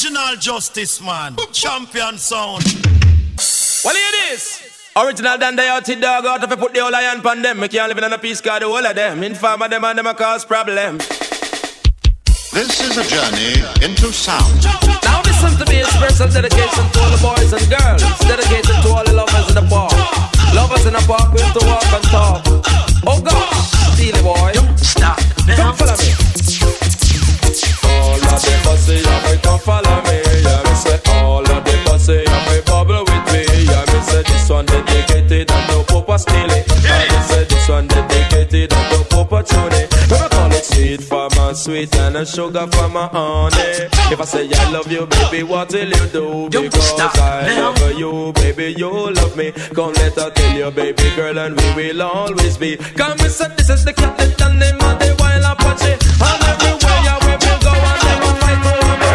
Original justice, man. Champion sound. Well, it is. Original than they out dog out if I put the whole iron pan them. Me can't live in a peace card, the whole of them. Inform them and them a cause problem. This is a journey into sound. Now this seems to be a special dedication to all the boys and girls. Dedicated to all the lovers in the park. Lovers in the park, we have to walk and talk. Oh gosh, Steely boy, don't stop. Come follow me. All of the pussy, yeah, come follow me. Yeah, me say all of the pussy, yeah, bubble with me. Yeah, me say this one dedicated and no Papa Steely. Yeah, me say this one dedicated and no Papa Tony. We call it sweet for my sweet and a sugar for my honey. If I say I love you, baby, what will you do? Because I love you, baby, you love me. Come let her tell you, baby girl, and we will always be. Come me say this is the cat that done them and the wild Apache. And everywhere you we will go and never fight over me.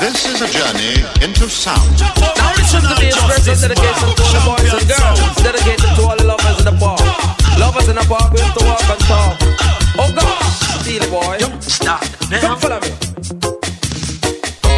This is a journey into sound. Now this is to be a special dedication to all the boys and girls. Dedicated to all the lovers in the park. Lovers in the park, we have to walk and talk. Oh gosh, Steely boy, don't stop. Come follow me.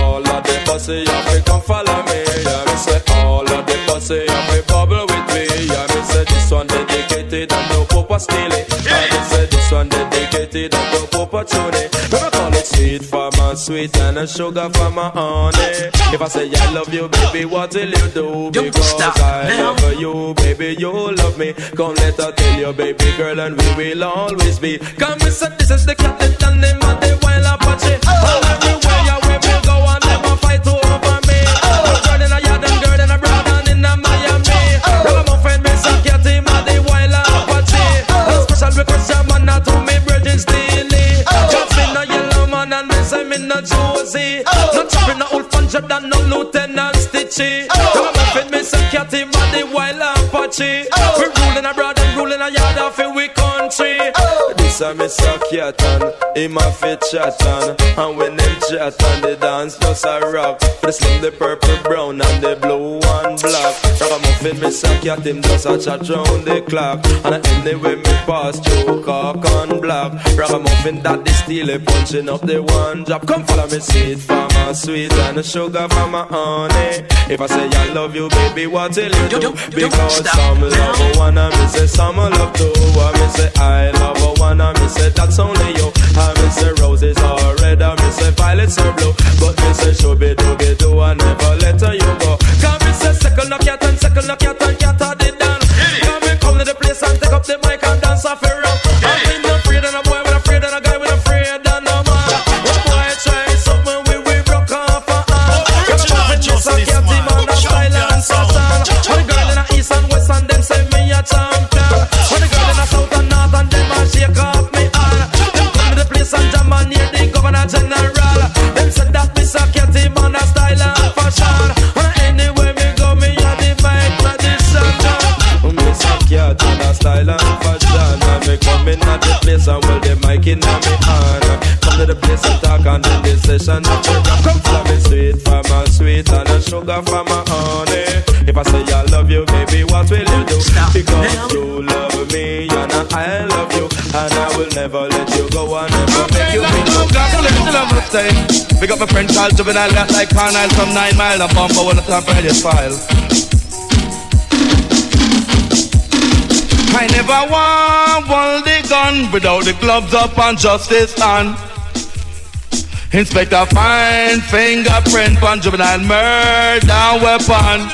All of the pussy, yeah, come follow me. Yeah, me say all of the pussy, yeah, bubble with me. Yeah, me say this one dedicated and no Papa Steely. Yeah, me say this one dedicated and no Papa Tony. We call it sweet for my sweet and a sugar for my honey. If I say I love you, baby, what will you do? Because I love you, baby, you love me. Come let her tell you, baby girl, and we will always be. Come me say this is the cat that done them and the wild Apache. And everywhere you we will go and never fight over me. Girl in a yard and girl in a broad and in a Miami. Rubber my friend, me say cat him and the wild Apache. Special request your man not to me Virgin Steely. Just me no yellow man and me say me no Josie. No chopping no old punch up than no Lieutenant Stitchy. Rubber my friend, me say cat him and the wild Apache. We ruling abroad and ruling a yard off in we country. This a me say cat and him a fit chat and when them chat and the dance just a rock. For the slim, the purple, brown and the blue and black. Ragamuffin me say cat him just a chat round the clock. And anyway me pass through cock and black. Ragamuffin that the Steely punching up the one drop. Come follow me sweet for my sweet and the sugar for my honey. If I say I love you, baby, what will you do? Because some love one and me say some love two. And me say I love one and me say that's only you. And me say roses are red and me say violets are blue. But me say shooby dooby doo and never let her you go. Come me say second no cat and second no cat and cat are the dance. Come me come to the place and take up the mic and dance off a rock. I'm in no afraid and a boy with afraid and a guy with afraid and a man. One boy try something we broke off a hand. Come on just a cat him and a style and satin. When the girl in the east and west and them say me a champion. When the girl in the south and north and them a shake off me hand. Them come to the place and jam and hear the governor general. Them said that Miss a cat him and a style and fashion. And anywhere me go me a the mic tradition. Miss a cat and a style and fashion. And me come in at the place and hold the mic in a me hand. Come to the place and talk and in the session of the rap. Come for me sweet for my sweet and a sugar for my honey. If I say I love you, baby, what will you do? Because you love me and I love you. And I will never let you go and never make you feel. Pick up a friend called Juvenile, got like Carnile from 9 Mile. A bumper when the top of your file. I never want hold the gun without the gloves up and justice on. Inspector find fingerprint on juvenile murder weapon.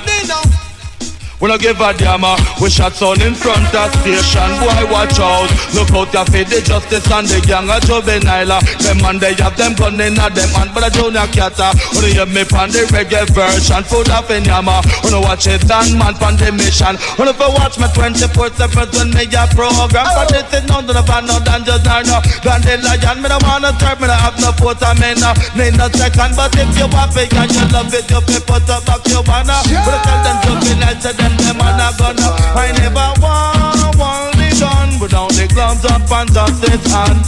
We don't give a damn, we shot on in front of station. Boy, watch out, look out your feet, the justice and the gang of juvenile. Them and they have them gun in a them hand, but a junior catter. When you hear me pan the reggae version, food up in yama. When you watch it and man pan the mission. When you watch me 24/7 when me a program. But this is none of the band, no dangerous, no dandelion. Me don't wanna serve, me don't have no photo, me no need no second. But if you want it and you love it, you put up back your banner. But tell them juvenile to them. Them man a gun up. I never want the gun without the gloves up and justice hand.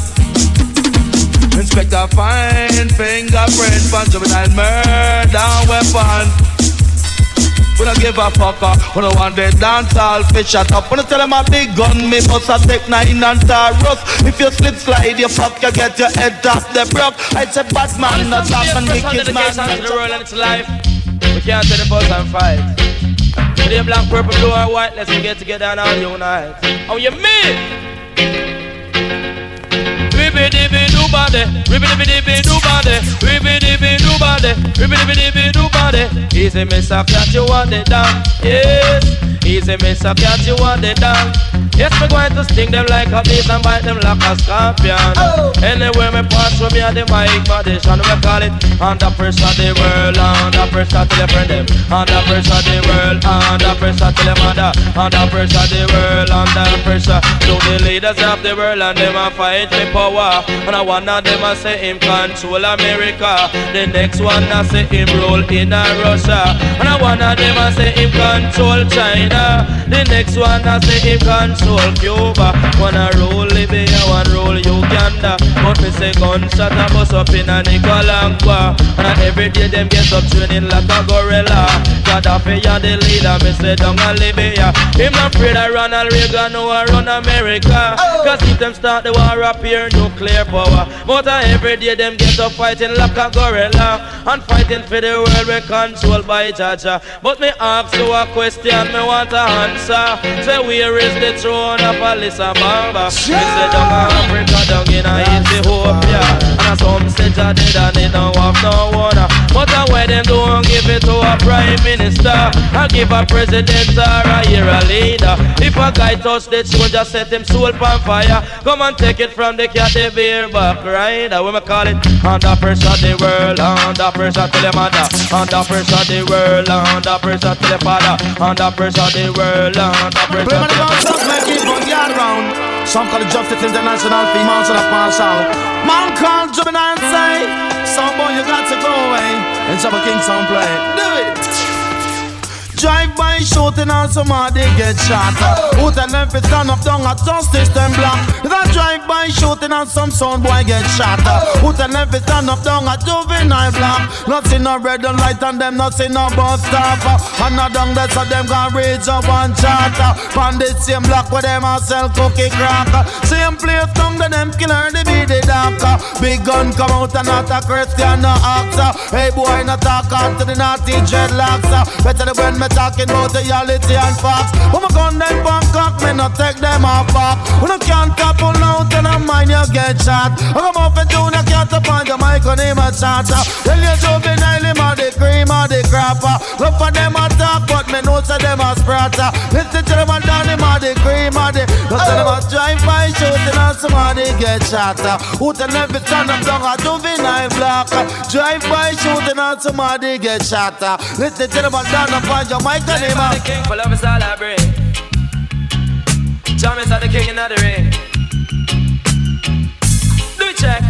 Inspector find fingerprint for juvenile murder weapon. We don't give a fucker. We don't want the dancehall fish shut up. When I tell them a big gun, me must a take 9 and Taurus. If you slip slide, you fuck, you get your head off the brook. I said Batman, not Batman, wicked man. The world and its life. We can't take the bus and fight. Today black, purple, blue or white, let's get together and all unite. How you mean? Ribby-dibby-doo-body, ribby-dibby-doo-body, ribby-dibby-doo-body, ribby-dibby-doo-body. Easy, Mr. Cat, you want it down, yes. Easy, Mr. Cat, you want it down. Yes, we're going to sting them like a beast and bite them like a scorpion. Anywhere me pass from me and the mic magician, we call it under pressure the world, under pressure till the friend them, under pressure the world, under pressure till the mother, under pressure the world, under pressure. So the leaders of the world and them a fight for power. And I one of them a say him control America. The next one a say him rule in Russia. And I one of them a say him control China. The next one a say him control Cuba. One a rule Libya, one rule Uganda. But me say gunshot a bust up in a Nicaragua. And every day them get up training like a gorilla. Gaddafi and the leader, me say down a Libya. Him afraid of Ronald Reagan who a run America. Cause if them start the war up here, nuclear power. But every day them get up fighting like a gorilla. And fighting for the world we controlled by Jaja. But me ask you a question, me want a answer. Say where is the throne of Alisa Bamba? Me say down in Africa, down in Ethiopia. And some say Jah dead and they don't have no water. But why them don't give it to a prime minister? I give a president or a hero leader. If a guy touch the throne, just set him soul on fire. Come and take it from the cat, the beer back rider. We call it under pressure the world, under pressure to the mother, under pressure the world, under pressure to the father, under pressure the world, under pressure to the father. Some call it Justice International Females to the pass out. Man called Juvenile and say, some boy you got to go away. And some King some play. Do it. Drive-by shooting and somebody get shot. Who tell them to stand up down at justice them block? That drive-by shooting and some son boy get shot. Who tell them to stand up down at juvenile block? Not see no red and light and them not see no bus stop. And not down there so them can reach up and chat. Bandit same block where them a sell cookie crack. Same place down there them killer the be the doctor. Big gun come out and not a Christian no actor. Hey boy not talk out to the naughty dreadlocks. Better the when me talking about reality and facts. When my gun them Bangkok, me not take them off back. When I can't couple out and I mind you get shot. I come off and Junior can't find the mic on him a chat. Tell you juvenile him or the cream or the crapper. Look for them a talk but me know say them a spratter. Listen to them and down him or the cream or the. Don't tell them a drive by shooting and somebody get shot. Who tell them to stand up down a juvenile block. Drive by shooting and somebody get shot. Listen to them and down and find your mic on him. The king for love is all I bring. John is the king in the ring. Do it check.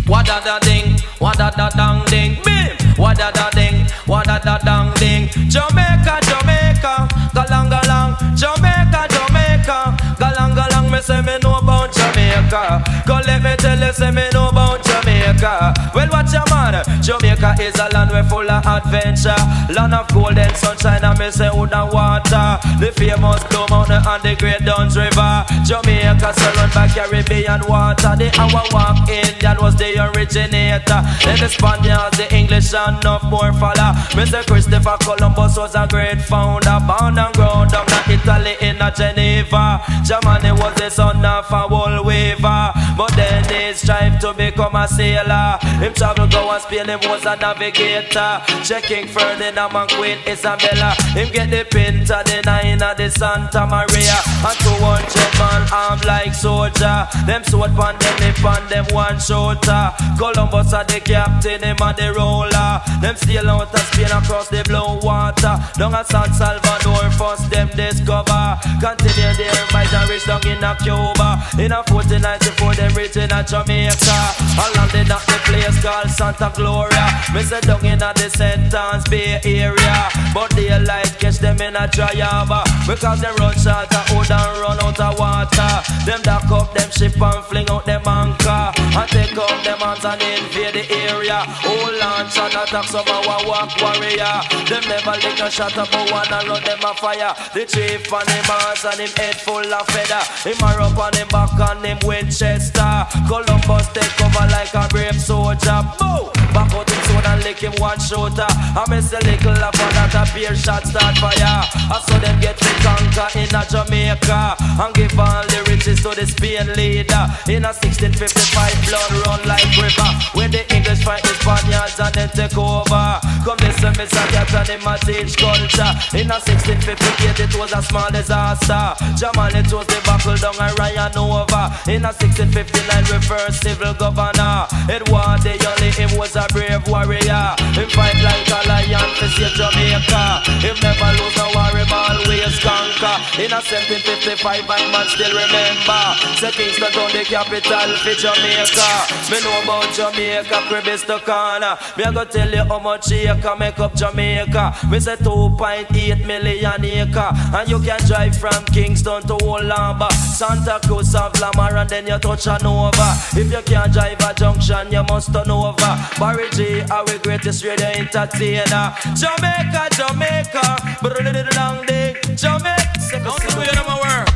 What da da ding, what da da dang ding, bim. What da da ding, what da da dang ding. Jamaica, Jamaica, galang galang. Jamaica, Jamaica, galang galang. Me say me know about Jamaica. Go let me tell you, say me know about Jamaica. Well, watch your man. Jamaica is a land where full of adventure, land of golden sunshine and me say wood and water. The famous Blue Mountain and the Great Duns River. Jamaica surrounded by Caribbean water. The Awawak Indian was the originator. Then the Spaniards, the English and enough more follow. Mr. Christopher Columbus was a great founder, born and grown down in Italy in Geneva. Germany was the son of a wool weaver, but then he strived to become a sailor. Him travel go and Spain, him was a navigator. Checking Ferdinand and Queen Isabella. Him get the Pinta, the Nine of the Santa Maria. And 200 man armed like soldier. Them sword pan them lip and them one shooter. Columbus are the captain, him and the roller. Them sail out of Spain across the blue water. Down at San Salvador first them discover. Continue there by the reach down in a Cuba. In a 1494 them reach in a Jamaica. And landed at the place called Santa Gloria. Me say down in a the Sentence Bay area. But daylight catch them in a dry harbor. Because they run short of wood and run out of water. Them dock up them ship and fling out them anchor. and take out them hands and invade the area. Whole launch and attack some our walk warrior. Them never lick a shot up, but one and run them a fire. The chief on him hands and him head full of feather. Him a up on him back and him Winchester. Columbus take cover like a brave soldier. Boom! Back out him sword and lick him one shooter. I miss a little of that a pair shot start fire. I saw them get to conquer in a Jamaica and give all the riches to the Spain leader. In a 1655 blood run like river. When the English fight the Spaniards and then take over. Come listen, Mr. Cat and him a teach culture. In a 1658 it was a small disaster. Jamal it was the buckle down and Ryan over. In a 1659 reverse civil governor. Edward the only him was a brave warrior. Him fight like a lion to save Jamaica. Him never lose no worry, always conquer. In a 1755 and man still remember. Say Kingston town the capital for Jamaica. Me know about Jamaica, crib is the corner. Me a go tell you how much acre make up Jamaica. Me say 2.8 million acre. And you can drive from Kingston to Olamba, Santa Cruz of Lamar and then you touch Nova. If you can't drive a junction, you must turn over. Barry G, our greatest radio entertainer. Jamaica, Jamaica, but a little long day. Jamaica, don't do it in my work.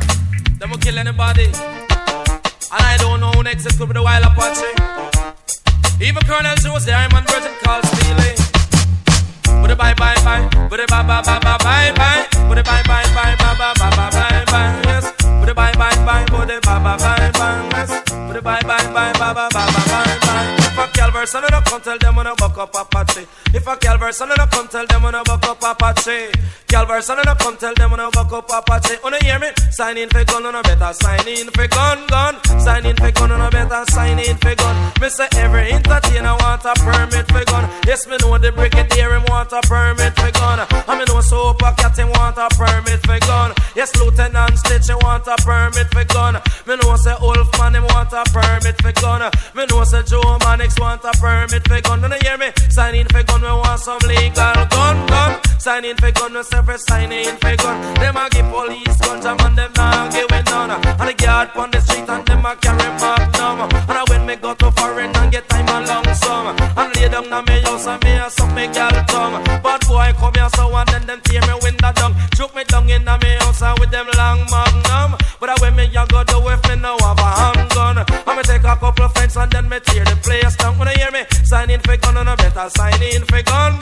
They won't kill anybody. And I don't know who next is could be the Wild Apache. Even Colonel Joe's the Iron Virgin called Steely. But the bye bye bye, but the bye bye bye bye bye bye, but the bye bye bye bye bye bye bye bye, yes. But the bye bye bye, but the bye bye bye bye, yes. But the bye bye bye bye bye bye bye bye. If a Calverse and I don't come tell them when I buck up Apache. If a Calverse and I don't come tell them when I buck up Apache. Calverse and I don't come tell them when I buck up Apache. Wanna hear me? Sign in for gun and I better sign in for gun. Sign in for gun and I better sign in for gun. Me say every entertainer want a permit for gun. Yes, me know the brigadier him want a permit for gun. And me know Sopa Cat him want a permit for gun. Yes, Lieutenant Stitch him want a permit for gun. Me know say Wolfman him want a permit for gun. Me know say Joe Mannix want a permit for gun. Don't you hear me? Sign in for gun, we want some legal gun. Sign in for gun, we say for sign in for gun. Them a give police guns, and them not giving none. And the guard on the street and them a carry magnum. And when me go to foreign and get time a long sum, and lay down na me house and me a suck me gal tongue. But boy come here so and then them tear me window down, choke me down in na me house and with them long magnum. But when me a go do if me now have a handgun, and me take a couple of friends and then me tear the place down. When you hear me? Sign in for gun and I better sign in for gun.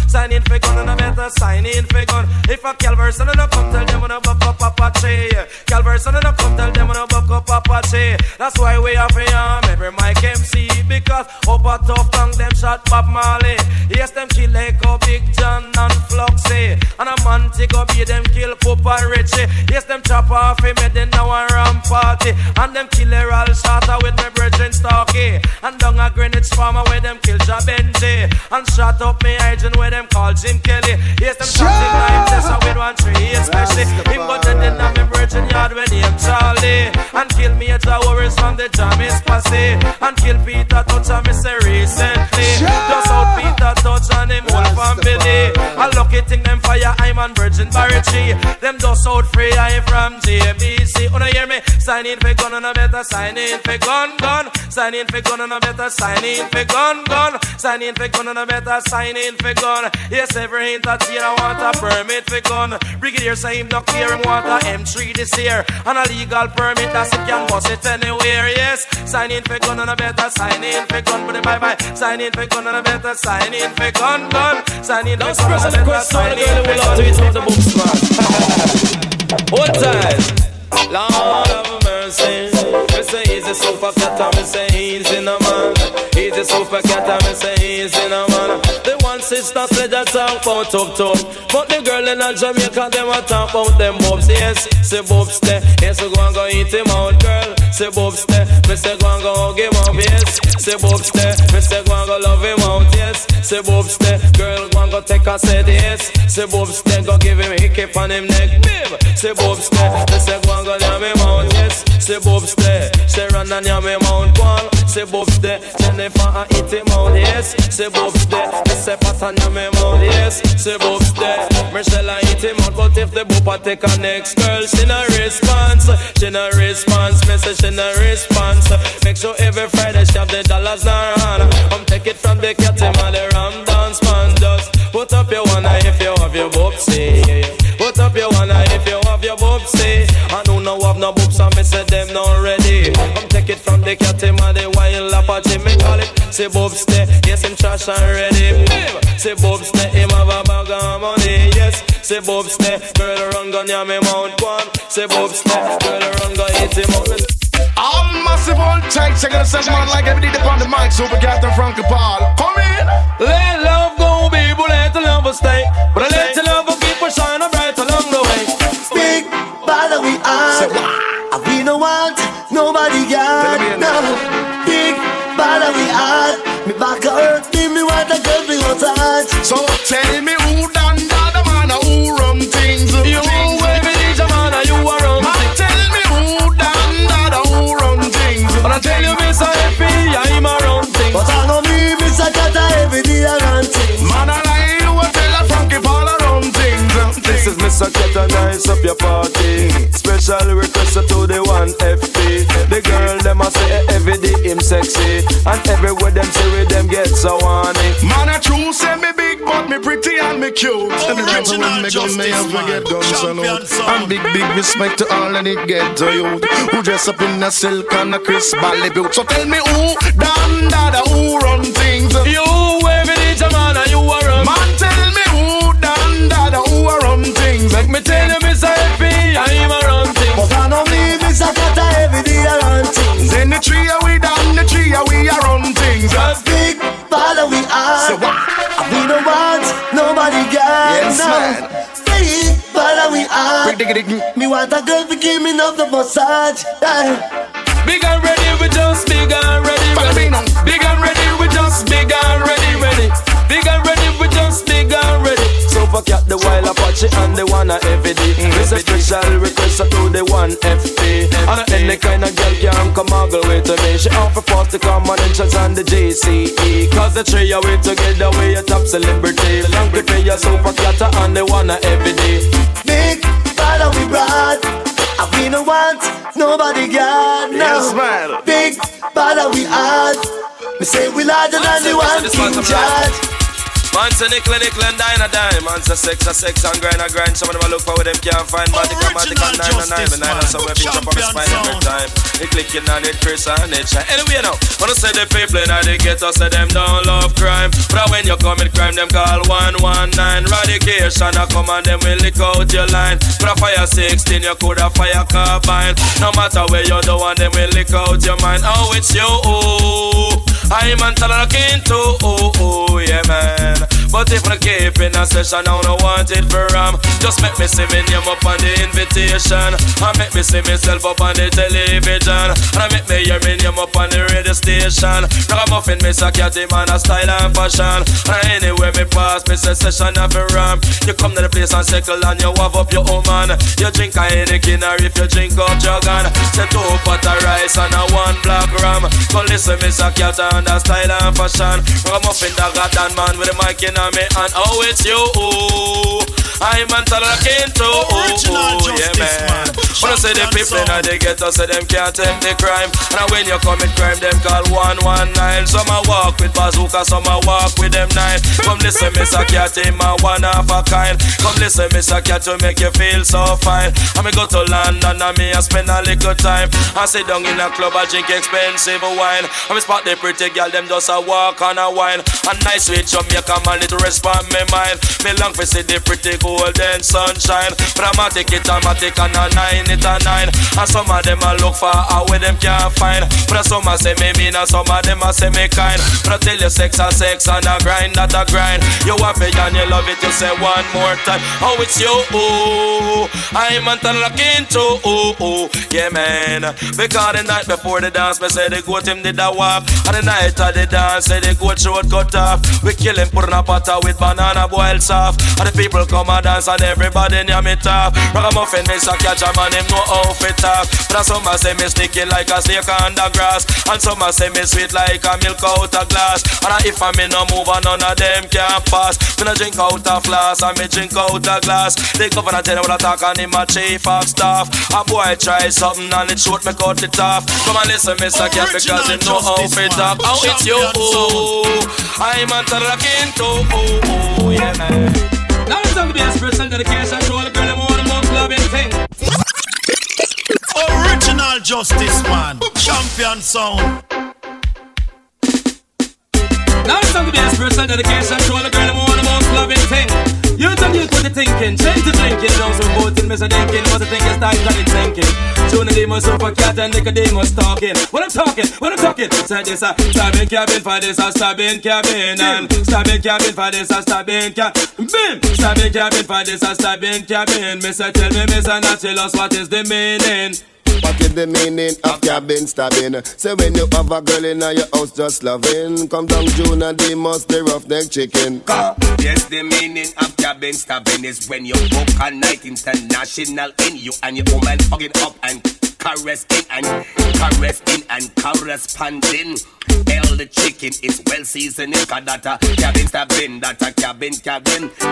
Sign in for gun and I better sign in for gun. If a Calverse and I come tell them when I buck up Apache. Calverse and I come tell them when I buck up Apache. That's why we have a every mic MC. Because up a tough tongue them shot Bob Marley. Yes, them kill Echo, Big John and Fluxy. And a man take up here, them kill Pope and Richie. Yes, them chop off him head then now a ram party. And them kill Errol Shatter with my brethren Starkey. And down a Greenwich Farmer where them kill Jabenji. And shot up me agent where them call Jim Kelly. Yes, them shot him like Tessa with 1-3 especially. Him got the den of me virgin yard when he am Charlie. And kill me at the Warriors from the Jamis Passy. And kill Peter Touch and me say recently. Just out Peter Touch and him whole family. A lucky thing them fire I'm on Virgin Barricade. Them just out free I from JBC. Wanna hear me? Sign in for gun and I better sign in for gun. Sign in for gun and I better sign in for gun. Sign in for gun and I better sign in for gun. Yes, every entertainer want a permit for gun. Brigadier say him not clear him want a M3 this year. And a legal permit that's it can bust it anywhere. Yes, sign in for gun and I better sign in for gun. But bye bye. Sign in for gun and I better sign in for gun. Sign in for gun and I better sign in for gun. One time. Lord of mercy. Me say he's a super cat and me say he's in a man. He's a super cat and me say he's in a man. The one sister said that talk about talk. But the girl in a Jamaica them a talk about them bobs. Yes, say bobs there. Yes, we go and go eat him out, girl. Say bobs there. Me say go and go hug him up. Yes, say bobs there. Me say go and go love him out. Yes, say bobs there. Girl go and go take a set. Yes, say bobs there. Go give him a hiccup on him neck. Babe, say bobs there. Me say go and go yam him out. Yes, say bobs there. Say run and yam him out. Go on. say Bob's there. Jennifer and eat him out, yes. Say Bob's there. Say pattern on me mouth, yes. Say Bob's there. Michelle and eat him out, but if the Bopa take a next girl, she no response. She no response, me say she no response. Make sure every Friday she have the dollars in her hand. Come take it from the cat and the ram dance man. Just put up your one eye if you have your Bobsy. Put up your one eye if you have your Bobsy. I don't know have no boobs and me say them not ready. Come take it from the cat and the wild Apache. Me call it say Bobsy. Yes, him trash and ready. Say Bobsy, him have a bag of money. Yes, say Bobsy, girl run gun ya me mount one. Say Bobsy, girl run gun hit him out. All massive old tight, check out the man like every day upon the mic, Super Captain Frankie Paul. Come in! Let love go, people, let the love stay. But I let the love keep on shining bright along the way. Big bother we are, and we don't want nobody got. No, big bother we are. Me back hurt, me want a girl we want touch. So tell me who done that man, who run things. You baby, DJ man, you are run things. Tell me who done that, who run things. But I tell you, Miss Happy, I'm a run things. But I know me, Miss Akata, every day I run things. Man, I lie, you will tell a Frankie Paul I run things. This is Mr. Keta, nice up your party. Special request to the 1FP. The girl, them a say every day him sexy. And everywhere them say with them get so horny. Man, I true say me big, but me pretty and me cute. And the gentleman me gun, me have to get guns and out. And big respect to all and it get to you. Who dress up in a silk and a crisp ballet boot. So tell me who done that, who run things. You every DJ man and you are run. Man, tell me who done that, who are run things. Make me tell you, Miss Happy, I'm a run things. But I know me, Miss Akata, every day I run things. Then the tree we done, the tree we are run things. Big bother we are, and we don't want nobody got. Yes, no. man. Big bother we are. Me want a girl to give me enough the massage. Big and ready, we just big and ready, ready. Big and ready, we just big and ready, ready. Big and ready, we just big and ready. Super Cat, the wild Apache and the one every day. It's a special request to the 1FP. And any kind of girl can come angle with me. She offer first to come on entrance and the JCE. Cause the three of we together, we a top celebrity. Long prepare your Super Cat and the one every day. Big bother we brought, and we don't want nobody got. No. Yes, man. Big bother we had. Me say we larger than the one in charge. Man say nickel and dine a dime. Man say sex and grind. Some of them a look for what them can't find. Matic and 9 and 9 and somewhere bitch up on the spine every time. They clicking on it, Chris and it shine. Anyway now, wanna say the people in the ghetto say them don't love crime. But when you commit crime, them call 119. Radication I come and them will lick out your line. But a fire 16, you could a fire carbine. No matter where you do and them will lick out your mind. Oh, it's you, I'm talking to, yeah man. But if I keep in a session, I don't want it for just make me see me name up on the invitation. And make me see myself up on the television. And make me hear me name up on the radio station. Ragamuffin, Miss a Catty man, a style and fashion. And anywhere me pass, me say session of a ram. You come to the place and circle and you have up your own man. You drink a Heineken or if you drink up Juggan. Say 2 pot of rice and a 1 black ram. Come listen, Miss a Catty and a style and fashion. Ragamuffin, the goddamn man with the mic in me and oh it's you. I'm talking to, yeah man. When I say the people in the ghetto say them can't take the crime. And when you commit crime, them call 119. Some a walk with bazooka, some a walk with them 9. Come listen, Mr. Cat, him a one of a kind. Come listen, Mr. Cat, to make you feel so fine. And me go to London and me a spend a little time. I sit down in a club, I drink expensive wine. And me spot the pretty girl, them just a walk and a wine. And nice sweet Jamaica man, it respond me mind. Me long for see the pretty golden sunshine. Dramatic it and matic and a 9 it a 9. And some of them a look for a way them can't find. But some a say me mean and some of them a say me kind. But I tell you sex and a grind that a grind. You want me and you love it, you say one more time. Oh it's you, I'm talking to, yeah man. Because the night before the dance, me say the goat him did a walk. And the night of the dance, say the goat throat cut off. We kill him, put in a pot with banana boiled soft. And the people come a dance and everybody near me top. Ragamuffin miss a catch a man, him no outfit top. But some a say me sticky like a snake on the grass, and some a say me sweet like a milk out a glass. And if I me no move on, none of them can pass. Me no drink out a flask, and me drink out a glass. The governor tell me what I talk and him a chief of staff. A boy try something and it shoot me cut it off. Come and listen, Mr. Cat, because him know how fit up. Oh, it's you, I'm a talking to, yeah, man. Now it's time to be a special dedication to all the girl and all the most loving thing. Original Justice Man, champion sound. Now it's time to be a special dedication to all the girl and all the most loving thing. You tell me what you thinking, change to drinking. Don't so voting, Mr. Dinkin. What's the thing is time that it's thinking. Tune the demons over cat and Nicodemus talking. What I'm talking, say this a stabbing cabin for this a stabbing cabin. And stabbing cabin for this a stabbing cabin. Bim! Stabbing cabin for this a stabbing cabin. Mr. Tell me, Mr. Naturalist, what is the meaning? What is the meaning of cabin stabbing? Say when you have a girl in your house just loving, come down June and they must the roughneck chicken. Yes, the meaning of cabin stabbing is when you book a night international in you and your woman hugging up and caressing and corresponding. Hell, the chicken is well seasoned. Cause that a cabin stabbing, that a cabin.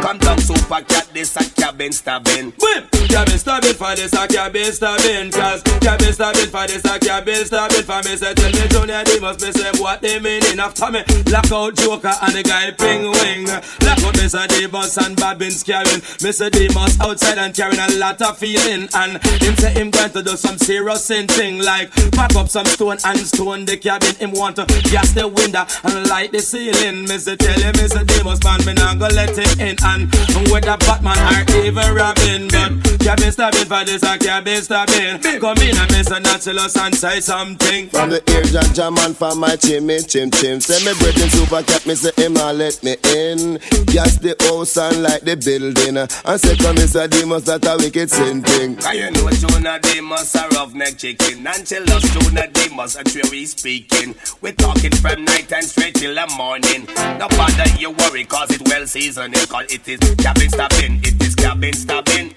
Come down super cat, this a cabin stabbing. Whip! Cabin stabbing for this a cabin stabbing. Cause cabin stabbing for this a cabin stabbing. For me say tell me Junior they must be say what they meaning. After me lock out Joker and the guy Ping Wing. Lock out Mr. Demus and Bobbins carrying Mr. Demus outside and carrying a lot of feeling. And him say him going to do some serious thing like pack up some stone and stone the cabin. Him want to gas the window and light the ceiling. Mr. tell him Mr. Demus man, me not gonna let him in. And whether Batman or even Robin, but cabin stabbing for this a cabin stabbing. Come in and Mr. Naturalist and say something. From the ear jam and from my chim. Say me breathing super cat, me say him not let me in. Gas the house and light the building. And say come Mr. Demus that a wicked sin thing. Cause you know Jonah Demus a roughneck chicken. And tell us Jonah Demus a true we speaking. We talking from night and straight till the morning. No bother you worry cause it well seasoned. Cause it is cabin stabbing, it is cabin stabbing.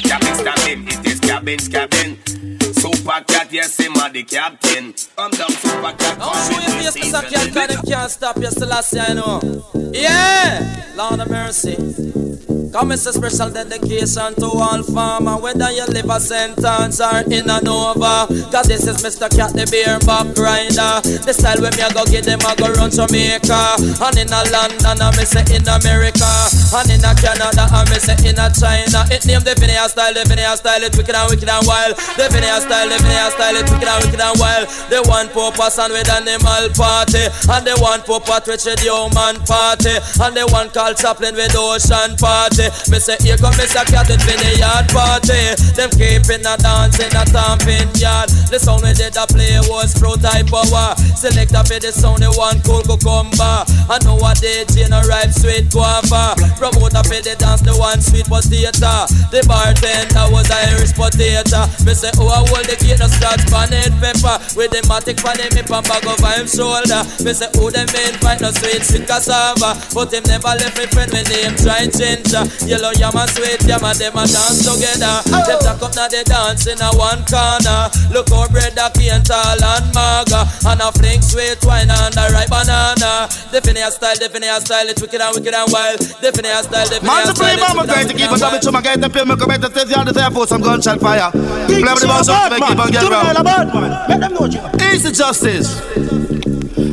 Cabin stabbing, it is cabin. Super cat, yes, him a the captain. I'm down super cat. I'll show you face cause I can't stop you still last year, I know. Yeah! Lord of mercy. Come it's a special dedication to all farmer, whether you live a sentence or in a Nova. Cause this is Mr. Cat, the bareback rider. The style when me a go get them, I go run Jamaica. And in a London, I me say in America. And in a Canada, I me say in a China. It name the Vinaya style, it's wicked and wild. The Vinaya style, it's wicked and wild. The one purpose and with animal party. And the one purpose with the human party. And the one called Chaplin with ocean party. Me say here come Mr. Cat in the yard party. Them keeping a dance in a tamping yard. The sound we did a play was pro type power. Select up for the sound the one cool cucumber. I know what they no ripe sweet guava. Promoter for the dance the one sweet potato. The bartender was Irish potato. Me say oh I hold the kid no scratch bonnet pepper. With the matic pan him up and bag over him shoulder. Me say oh them main fight no sweet cassava. But him never left me friend with name try ginger. Yellow yam and sweet yam and them a dance together. Them talk up now they dance in a one corner. Look how bread a cane tall and maga. And a fling sweet wine and a ripe banana. The Finneas style, it's wicked and wild. The Finneas style, Man to play mama great to keep on double to my get the film. Come back to tell you how to say for some gunshot fire. Play with the boss up to make people get round. Let them know you. Easy justice.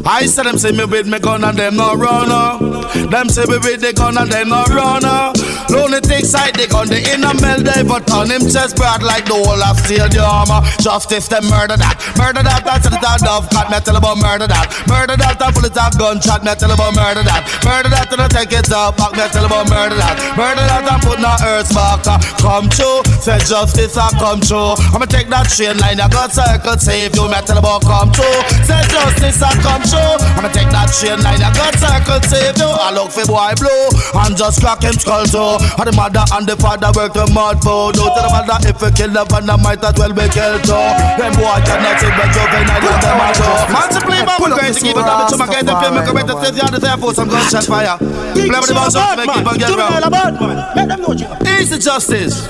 I said them say me with me gun and them no runner. Them say me with the gun and them no runner. Lunatic side the gun, the inner mel they but on him chest broad like the whole of stadium. Justice them murder that that's the dog of cut me tell about murder that. Murder that and full of gunshot me tell about murder that. Murder that and I take it up back me tell about murder that. Murder that and put no earth back. Come true, say justice I come true. I'ma take that train line I got circle save you me tell about come true. Say justice I come true. I'ma take that train line I got circle save you. I look for boy blue and just crack him skull too. And the mother and the father work the mud for. Don't tell the mother if you kill the van I might as well be killed too. Them boy cannot see but juvenile and them a do. Man to play my Pull up the keep it on the chuma, get the film, make a better says you have to for some gunshot fire. Play with the bounce up to make people get round. Easy justice.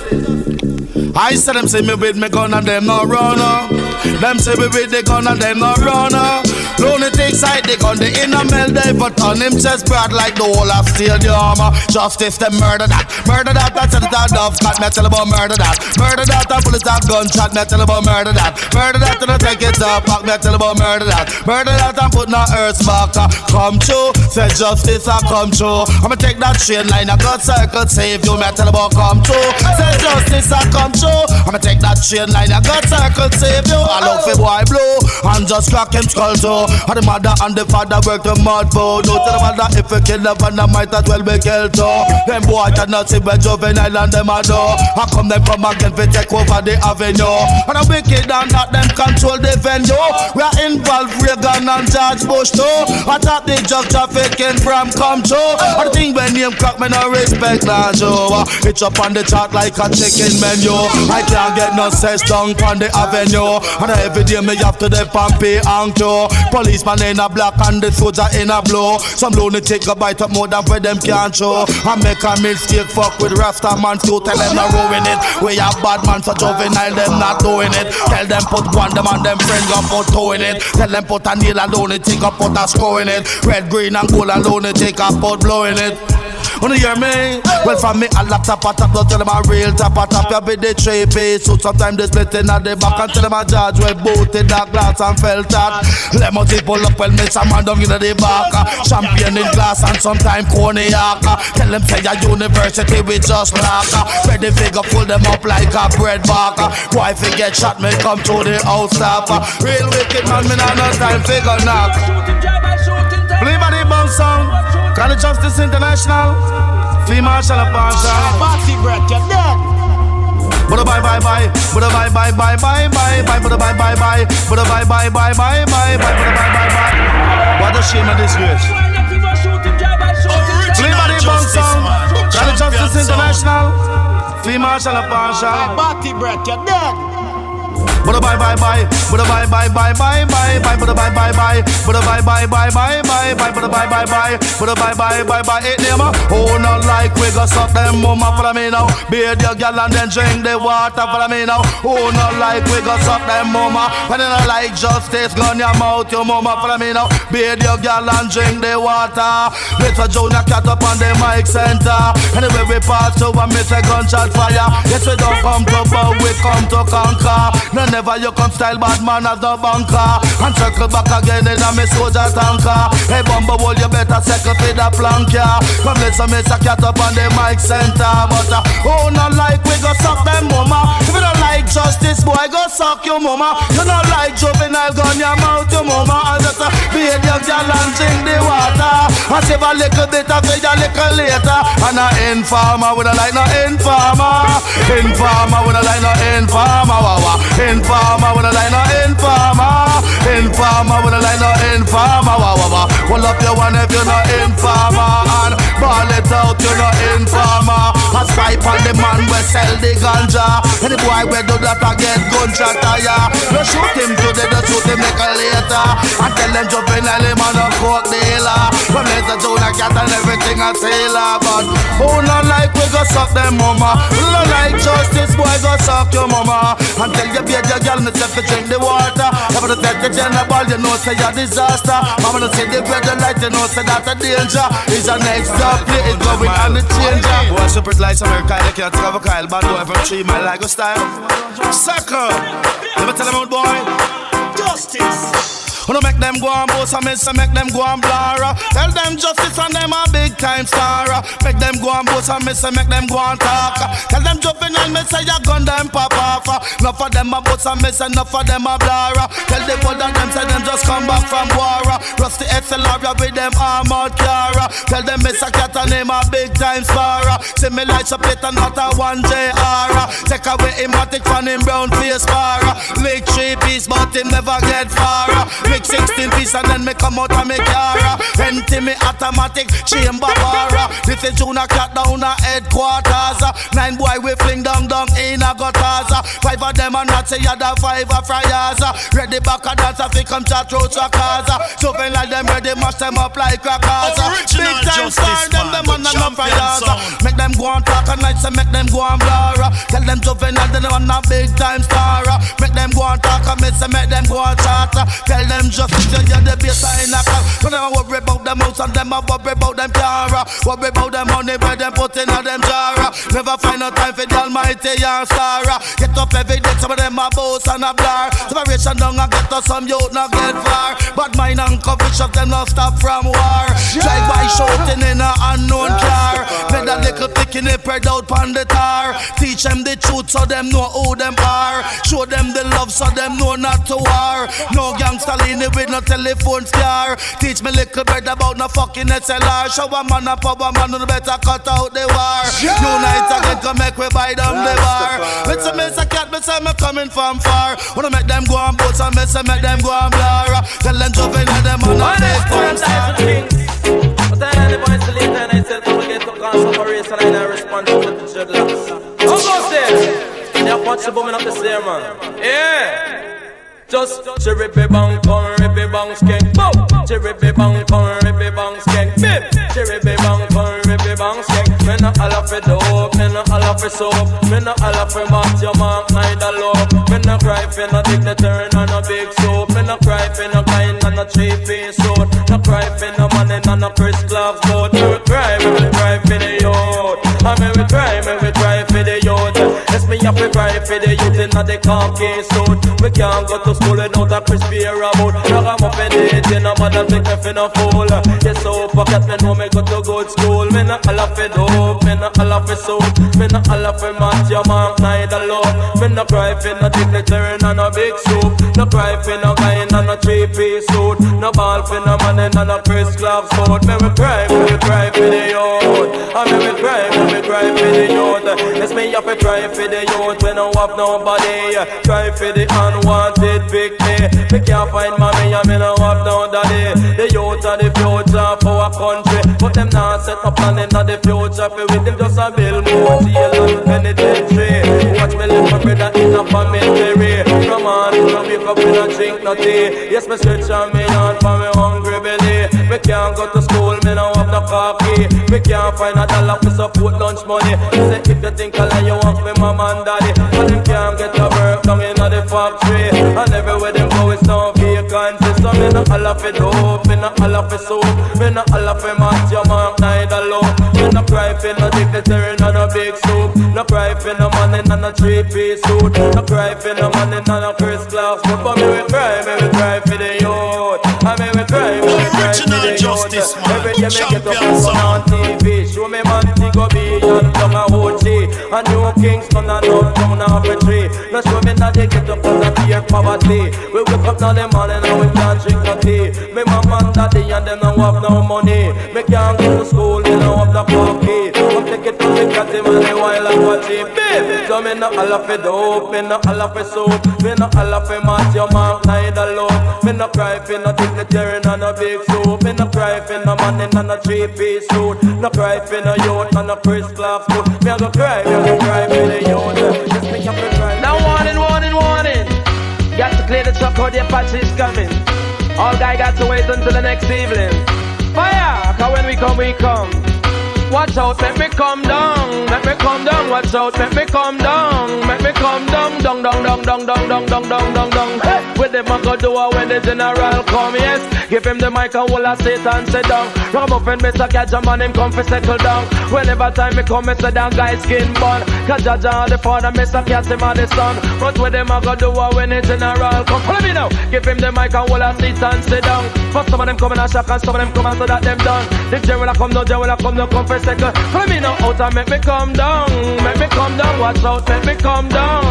I said them say me with me gun and them not runner. Them say me with the gun and them not runner. Lunatic side the gun, the inner mel they put on him chest broad like the whole of stadium. Justice them murder that, that's a dove cut. Me tell about murder that, I pull it out gunshot. Me tell about murder that, and I take it up back. Me tell about murder that, and put no earth back. Come true, say justice I come true. I'ma take that train line, I got circle save you. Me tell about come true, say justice I come true. I'ma take that train line, I got circle save you. I love for boy blow and just crack him skull too. And the mother and the father work the mud for. Don't tell the mother if you kill them and I might as well be killed too. Them boy cannot see when juvenile and them a do. How come them come again to take over the avenue? And the wicked and that them control the venue. We are involved Reagan and George Bush too. I thought the drug trafficking from come true. And the thing when name crack me no respect now Joe. It's up on the chart like a chicken menu. I can't get no sex down on the avenue. And every day me have to the Pompey and Joe. Policeman in a black and the soldier in a blue. Some lunatic go bite up more than for them can't show. I make a mistake fuck with Rasta man to tell them not ruin it. We have bad man for juvenile them not doing it. Tell them put one them and them friends go put two in it. Tell them put a nail and lunatic up put a screw in it. Red, green and gold and lunatic up put blowing it. Wanna hear me? Well, for me, a lot of top, don't tell them a real top. You be the tray piece, so sometimes they split in at the back and tell them a judge where both in that glass and felt that. Lemon tea pull up, well, me some man down in the back. Champagne in glass and sometimes cognac. Tell them say a university we just lock. Ready figure pull them up like a bread bar. Boy, if you get shot, me come to the house stop. Real wicked man, me not no time figure knock. Play by the bong sound. Call it Justice International. Female shall a passion. Party breath, you're dead. Buddha bye bye bye. Buddha bye bye bye bye bye bye. Buddha bye bye bye. Buddha bye bye bye bye bye bye. Buddha bye bye bye. What a shame of disgrace. Play by the bong sound. Call it Justice International. Female shall a passion. Party breath, you're dead. Buddha bye bye bye. Buddha bye bye bye bye bye bye. Buddha bye bye bye. Buddha bye bye bye bye bye bye. Buddha bye bye bye. Buddha bye bye bye bye. It name oh not like we go suck them mama for me now. Bathe your girl and then drink the water for me now. Oh not like we go suck them mama. When you not like justice gun your mouth your mama for me now. Bathe your girl and drink the water. Little Jonah cat up on the mic center. Anyway we pass to and miss a gunshot fire. Yes we don't come to bow, we come to conquer. No never you come style bad man as no bunker. And circle back again in a me soldier tanker. Hey Bumba Wall you better circle for the plank ya. Come let's miss a cat up on the mic center. But oh not like we go suck them mama. If you don't like justice boy go suck your mama. You don't like juvenile gun your mouth your mama. And just beat your girl and drink the water. And save a little bit of it a little later. And a informer with a like no informer. Informer with a like no informer. Informer with a line of informer. Informer with a line of informer. Hold up your one if you're not informer. And ball it out you're not informer. A Skype on the man we sell the ganja. And the boy we do that I get gunshot tire. No shoot him today, no shoot him like a later. And tell them juvenile him on a coke dealer. From later to the cat and everything a sailor. But who not like we go suck them mama. Who not like justice boy go suck your mama. And tell you beat your girl myself to drink the water. I'm gonna take the general, you know say a disaster. I'm gonna see the bread and light, you know say that's a danger. It's a next stop, it's going on the changer. Boy, super lights America, they can't cover Kyle. Bad boy from 3 mile like a style. Sucker, let me tell them out boy. Justice. Wanna make them go and boast and miss and make them go and blur. Tell them justice and them a big time star. Make them go and boast and miss and make them go and talk. Tell them juvenile miss and you gun them pop off. Enough of them a boast and miss and enough of them a blur. Tell the world that them say them just come back from war. Rusty XLR with them armored car. Tell them miss a cat and him a big time star. See me lights up it and not a 1JR. Take away him matic from him brown face bar. Lick 3 piece but him never get far. 16 piece and then me come out and me car. empty me automatic chamber bar. This is Juna cat down a headquarters. 9 boy we fling down in a gutters. 5 of them are not say other 5 are friars. Ready back a dance if come chat through cars. Something like them ready mash them up like crackers. Big time star them on the friars. Make them go and talk and night so make them go and blur. Tell them something like them on a big time star. Make them go and talk and make them go and chat. Tell them just to hear the bass in a car. Don't ever worry about them house and them a worry about them car. Worry about them money where them put in a them jar. Never find no time for the almighty and star. Get up every day, some of them a boss and a blur. Separation down and get us some youth not get far. But mine and coffee shop them not stop from war. Drive by shouting in a unknown car. Let that little picking it spread out on the tar. Teach them the truth so them know who them are. Show them the love so them know not to war. No gangster leaning with no telephone scar. Teach me little bit about no fucking SLR. Show a man a power man who better cut out the war. Unite again come make we buy them the bar. Let's miss a cat, me say me coming from far. Wanna make them go on boats and me say make them go on blur. Tell them jumping at them on a big phone star. But I had the boys to leave and I said to get to cause of a race and I didn't respond to the dreadlocks. How about this? They're punching booming up the stair, man. Yeah. Just cherry bang, come ribby bang, skank, boom. Cherry bang, come ribby bang, skank, bim. Cherry bang, come ribby bang, skank. Me no all for dope, me no all for soap, me no all for mat your mark, neither love. Me no cry for no dignitary and no big soap. Me no cry for no kind and no 3-piece suit. No cry for no money and no Chris gloves boat. Me we cry for the youth. And me we cry for the youth. Yes, me have to cry for the youth in the khaki suit. We can't go to school without a crispy air about. Now I'm up in it, you know, mother take me for no fool. Yes, so pocket me know me go to good school. Me no all for dope, me no all for soap, me no all for match your mark, neither love. Me no cry for no dignitary and no big soup. No cry for no kind and no 3-piece suit. No ball for no money and no Chris gloves boat. Me we cry for the youth. And me we cry for the youth. Yes, me have to cry for the youth when I have nobody. Cry for the unwanted pick me. Me can't find mommy and me no have no daddy. The youth are the future for a country, but them not set up planning of the future. For with them just a build more jail and penitentiary. Watch me live my brother in a family. Come on, come wake up and drink no tea. Yes, me stretch on me hand for me hungry belly. Me can't go to school, me no have no coffee. Me can't find a dollar for support lunch money. Say if you think I lie, you want me mama and daddy. But them can't get a work down in the factory. And everywhere them go is no vacancy. So me no all for dope, me no all for soap, me no all for match your mark, neither love. Me no cry for no dignitary, no big soup. No cry for no money, no 3-piece suit. No cry for no money, no Chris glass foot. But me we cry for the youth. And me we cry for the youth. Every day me get up on TV. Show me man go be and come a OG. And new Kingston and not come off a tree. No show me that they get up on the fear poverty. We wake up now the morning and we can't drink no tea. Me mama and daddy and them don't have no money. Me can't go to school, they don't have the pocket. Come take it from the cat, man, while I watch it. Baby, so me no all for dope, me no all for soap, me no all for match your mark, neither love. Me no cry for no dignitary, no big soup. Me no cry for no money, no 3-piece suit. No cry for no youth, no Chris gloves boot. Me a go cry for the youth. Just me have to cry. Now warning. Got to clear the truck out, the Apache is coming. All guy got to wait until the next evening. Fire, cause when we come. Watch out, make me come down. Watch out, make me come down. Dong. Hey, with them I go do when the general come, yes. Give him the mic and hold a seat and sit down. Ram up and Mr. Catch a man, him come for settle down. Whenever time me come, Mr. down guy skin bun. Cause Jaja the father, Mr. Catch him and the son. But with them I go do when the general come. Follow me now. Give him the mic and hold a seat and sit down. But some of them come in a shock and some of them come after that them done. If general come, no come for second. Follow me now out and make me come down. Watch out, make me come down.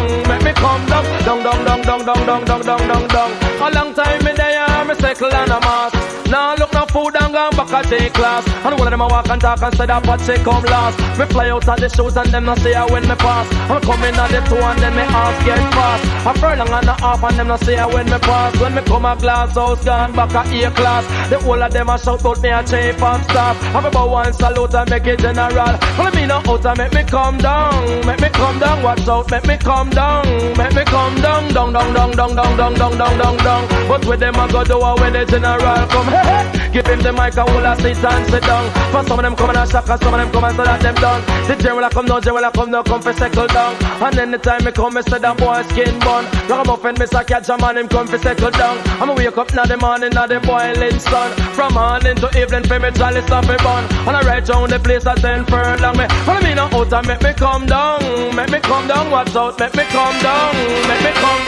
Dong. A long time me there, me settle and a mass. Now look no food and gone back and take class. And all of them a walk and talk and say that Patsy come last. Me fly out of the shoes and them no say I when me pass. I'm coming at the two and then me ass get fast. A furlong and a half and them no say I when me pass. When me come a glass house gone back a A class. The whole of them a shout out me a chief and staff. Have about one salute and make it general. Well me no out and make me come down. Make me come down, watch out, make me come down. Make me come down, down, down, down, down, down, down, down, down, down, down. But with them I go do when the general come. Hey, hey. Give him the mic and hold a seat and sit down. For some of them come and a shock and some of them come and say that them done. The general come now, come for settle down. And anytime me come, me say that boy skin bun. Ragamuffin, me say catch a man, him come for settle down. I'ma wake up now the morning, now the boiling sun. From morning to evening, for me chalice off me bun. And I ride round the place at 10 furlong. Me, follow me now out and make me come down. Make me come down, watch out, make me come down. Make me come.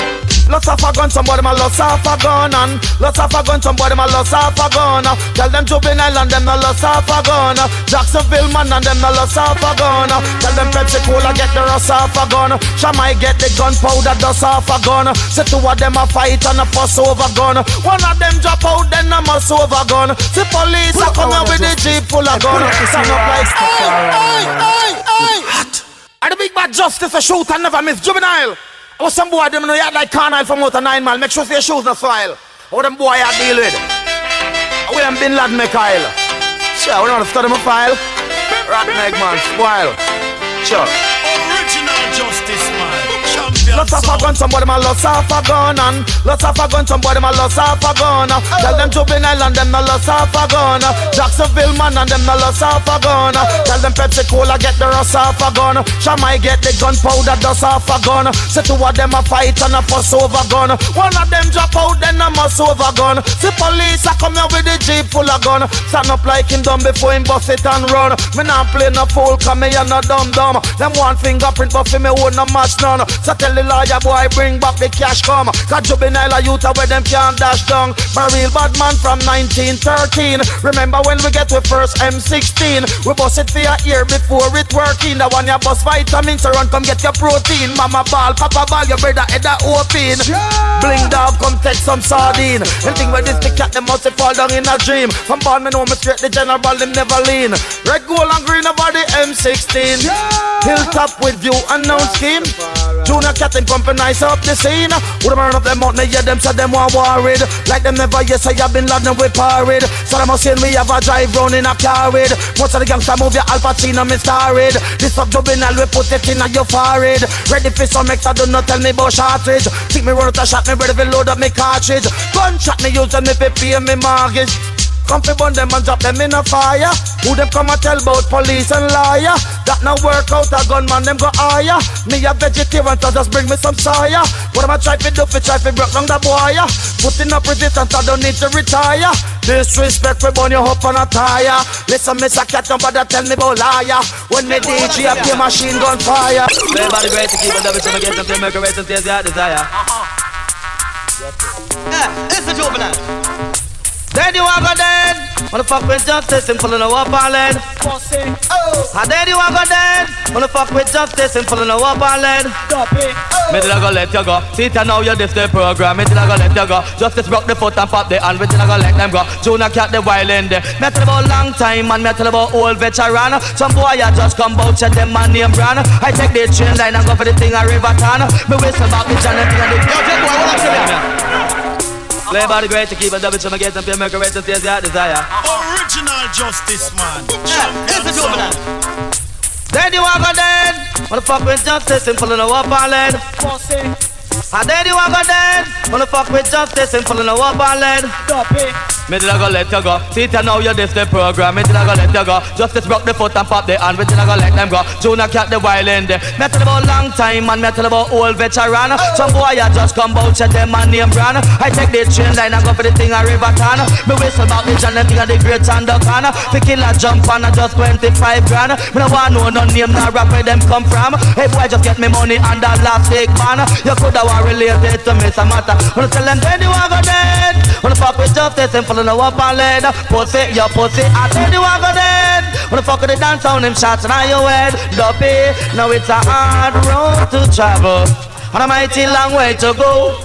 Lots of a gun, somebody ma lots of a gun. And lots of a gun, somebody ma lots of a gun. Tell them Juvenile and them no lots of a gun. Jacksonville man and them no lots of a gun. Tell them Pepsi Cola get the rust off a gun. Shamai get the gunpowder dust off a gun. Say two of them a fight and a fuss over gun. One of them drop out, then a muss over gun. See police a come out with the jeep full of gun. Stand up like hot. And the big bad justice a shoot and never miss. Juvenile. Oh, some boy them know you like carnal from out of 9 mile. Make sure your shoes no soil. Oh, them boy I deal with. We them Bin Laden Mikhail. Sure, we don't study my file. Rat neck man, spoil. Sure. Original justice man. Lots of a gun, somebody ma lots of a gun. And lots of a gun, somebody ma lots of a gun. Tell them Juvenile and them no lots of a gun. Jacksonville man and them no lots of a gun. Tell them Pepsi Cola get the rust off a gun. Shamai get the gunpowder dust off a gun. Say two of them a fight and a fuss over gun. One of them drop out then a muss over gun. See police a come here with the jeep full of gun. Stand up like him dumb before him bust it and run. Me not play no fool cause me a no dumb. Them one fingerprint but for me own no match none. So tell the lawyer boy bring back the cash come. Cause Juvenile a youth where them can't dash down. My real bad man from 1913. Remember when we get with first M16. We bust it for your ear before it working. The one you bust vitamins so run come get your protein. Mama ball, papa ball, your brother head a open. Bling dog come take some sardine. Anything where this the cat them must fall down in a dream. From born me know me straight the general them never lean. Red, gold and green over the M16. Hilltop with view unknown scheme. Junior cat and pumping nice up the scene. Would burn up them out, me hear them say them want worried. Like them never yes I have been Laden with parade. So them must say me have a drive round in a car with. Most of the gangsta move your Al Pacino me starred. This up Juvenile we put it in a your forehead. Ready for some extra do not tell me about shortage. Think me run out a shot me ready to load up me cartridge. Gunshot me use and me pay me mortgage. Come fi burn them and drop them in a fire. Who them come and tell about police and liar? That no work out a gunman them go higher. Me a vegetarian so just bring me some soya. What am I try fi do fi try fi break down the boy? Putting up resistance I don't need to retire. Disrespect fi burn you up on a tire. Listen Mr. Cat nobody tell me about liar. When me DJ up your machine gun fire. Everybody great to keep on double to me get them to make a race and stay your desire. It's the Juvenile. Then you are go dead. Wanna fuck with justice and pulling a up on lead. Then you are go dead. Wanna fuck with justice and pulling a up on lead. Me till I go let you go. See it now you this the program. Me till I go let you go. Justice broke the foot and pop the hand. Me till I go let them go. Junior cat the wild in there. Me tell about long time and me tell about old veteran. Some boy ya just come bout check them man name brand. I take the train line and go for the thing a river town. Me whistle about the channel thing and the yo just boy what I'm play by the great to keep a double to my get and pay make a race and stay your desire. Original justice man. It's the Juvenile. Then you are go dead. Wanna fuck with justice and pulling a up on lead. Then you are go dead. Wanna fuck with justice and pulling a up on lead. Me till I go let you go. See it now you this the program. Me till I go let you go. Justice broke the foot and pop the hand. Me till I go let them go. Junior cat the wild in there. Me tell about long time and me tell about old veteran. Some boy ya just come bout check them man name brand. I take the train line and go for the thing a river town. Me whistle about the John and thing of the great and the corner. The killer jump on just 25 grand. Me no want know no name nor rap where them come from. Hey boy just get me money and that last fake man. You coulda want related to me some matter. Wanna tell them then you are go dead. Wanna fuck with justice and follow no up and lead. Pussy, your pussy, I tell you I go dead. Wanna fuck with the dance on them shots and on your head. Duppy, now it's a hard road to travel and a mighty long way to go.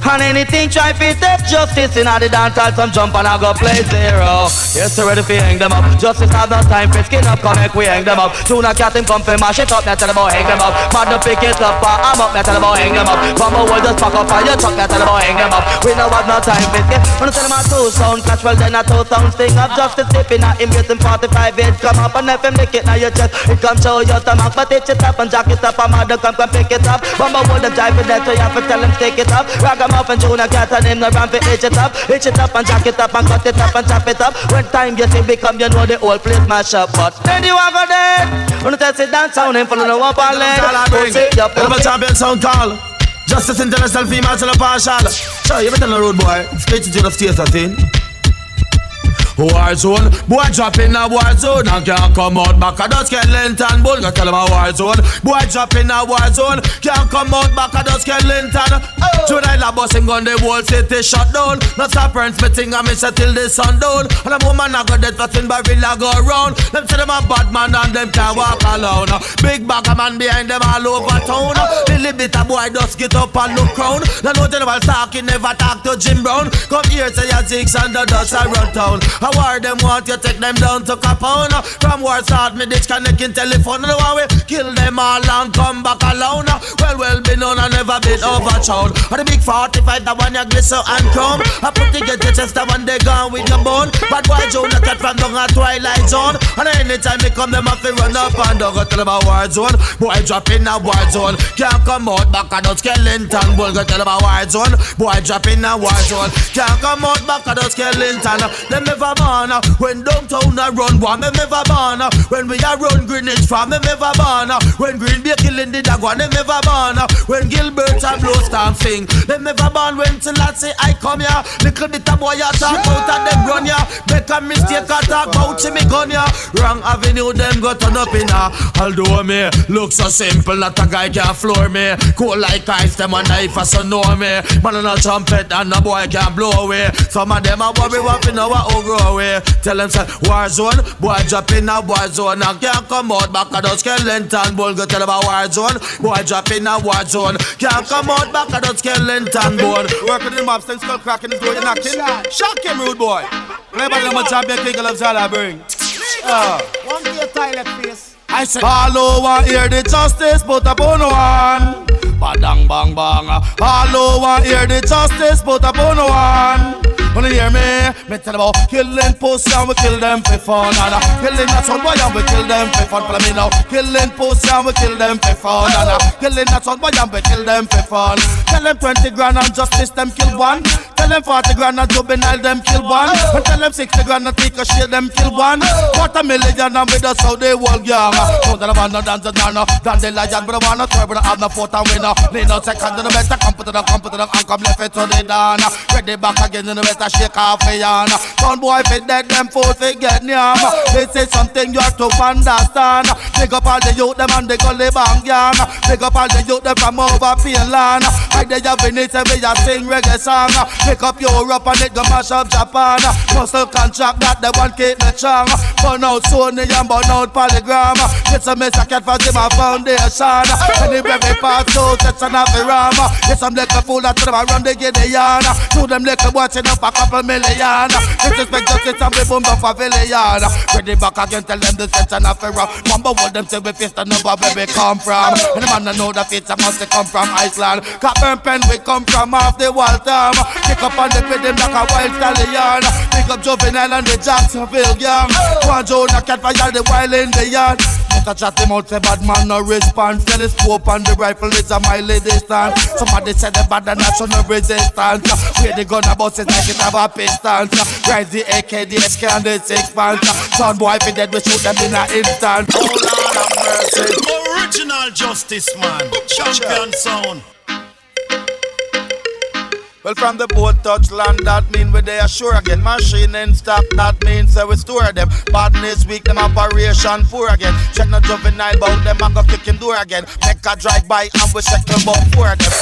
And anything try to take justice in the dancehall, some jump and I go play zero. Yes, ready for hang them up. Justice have no time for skin up, come make we hang them up. Soon I cat him come for mash it up, now tell them about hang them up. Man to pick it up, I'm up, now tell them about hang them up. Come on, we'll just pack up on your truck, now tell them about hang them up. We don't have no time for skin. When I tell them a two sound clash, well then a two sound sting of justice tipping at him, getting 45 it come up and if him lick it now your chest. It come show your stomach, but itch it up and jack it up, and mother come pick it up. Bumba will the drive with that, so you have to tell him stick it up. Rock him off and tune a cat and him no run for itch it up and jack it up and cut it up and chop it up. When time you see become, you know the whole place mash up. But then you are go dead. When you tell sit down sound him full of no up and leg. I'm a champion sound call. Justice international female to the partial. So you better tell the road boy. Straight to the state I think. War zone, boy drop in a war zone and can't come out back. I just get Linton bull, go tell him a war zone. Boy drop in a war zone, can't come out back. I just get Linton. Tonight la busting gun, the whole city shut down. Not stop friends, me think I miss it till the sun down. And a woman I got dead nothing but real I go round. Them say them a bad man and them can't walk alone. Big bag of man behind them all over town. Little bit of boy just get up and look round. They know general talking, never talk to Jim Brown. Come here say your jigs and the dust around town. A war them want you take them down to Capone. From war start me ditch connecting telephone. No one we kill them all and come back alone. Well been known and never been overthrown. And the big 45 the one you glisten and come. I put the get your chest the one they gone with your bone. Bad boy Joe the cat from down a Twilight Zone. And anytime they come them have to run up and down. Go tell them a war zone. Boy drop in a war zone. Can't come out back and don't skeleton. Bull go tell them a war zone. Boy drop in a war zone. Can't come out back and don't skeleton. Them never born when downtown a run one, me never born when we a run Greenwich from, me never born when Green Bay killing the dog one, them never born when Gilbert and Blow Storm sing, them never born when Selassie I come here, little bit of boy a talk out and them run ya, make a mistake a talk about me gun ya, wrong avenue them go turn up in ya, although me look so simple that a guy can't floor me, cool like ice them a knife a so know me, man on a trumpet and a boy can't blow away, some of them a worry what we know a ogre away. Tell them say war zone, boy drop in a war zone and can't come out back a dust skeleton bull. Go tell them a war zone, boy drop in a war zone, can't come out back a dust skeleton bull. Work with the mob, since skull cracking his door, you knocking. Shock him, rude boy. Remember them a champion king of all I bring. One day toilet face. I say all over hear the justice, put up on one. Badang bang bang. All over hear the justice, put up on one. Wanna hear me? Me tell about killing pussy and we kill them for fun. And killing that son boy and we kill them for fun. Follow me now. Killing pussy and we kill them for fun. And killing that son boy and we kill them for fun. Tell them 20 grand and justice them kill one. Tell them 40 grand and juvenile them kill one. And tell them 60 grand and take a shit them kill one. $250,000 and with us how they walk young. Don't tell them I'm not dancing now. Dance the lion but I wanna try but I have no fourth and winner. Need no second to the better. Come to the and come left it to the down. Ready back again in the better. Shake off a yarn. Son boy fit dead them fools they get nyam. This is something you have to understand. Pick up all the youth them and they go live on yarn. Pick up all the youth them from over Finland. Like they have been it we just sing reggae song. Pick up Europe and it go mash up Japan. Muscle contract that they want keep the chang. Burn out Sony and burn out Polygram. Get some mess I can't find in my foundation. Anywhere we pass through that's an happy ram. Get some little fool that to them around they get the yarn. To them little watching up a couple million. Disrespect justice and we boom the pavilion. Ready back again, tell them the sense and affair. Mamba hold them say we face the number where we come from. And the man know the face must come from Iceland. Captain Pen we come from off the wall time. Kick up on the rhythm like a wild stallion. Pick up Juvenile and the Jacksonville gang. One Jonah cat fire the wild in the yard. Just a chat him out say bad man no response. Telescope and the rifle is a mile distance. Somebody said the bad and national resistance. Where the gun about it like it have a piston. Rise the AK, the SK and the 6 pants. Son boy if he dead we shoot them in an instant. Oh Lord have mercy. Original justice man, champion sound. Well, from the boat touch land, that mean we they assure again. Machine in stock, that means we store them. Badness weak, them operation poor again. Check no juvenile bout them, I go kick him door again. Make a drive by and we check them about for them.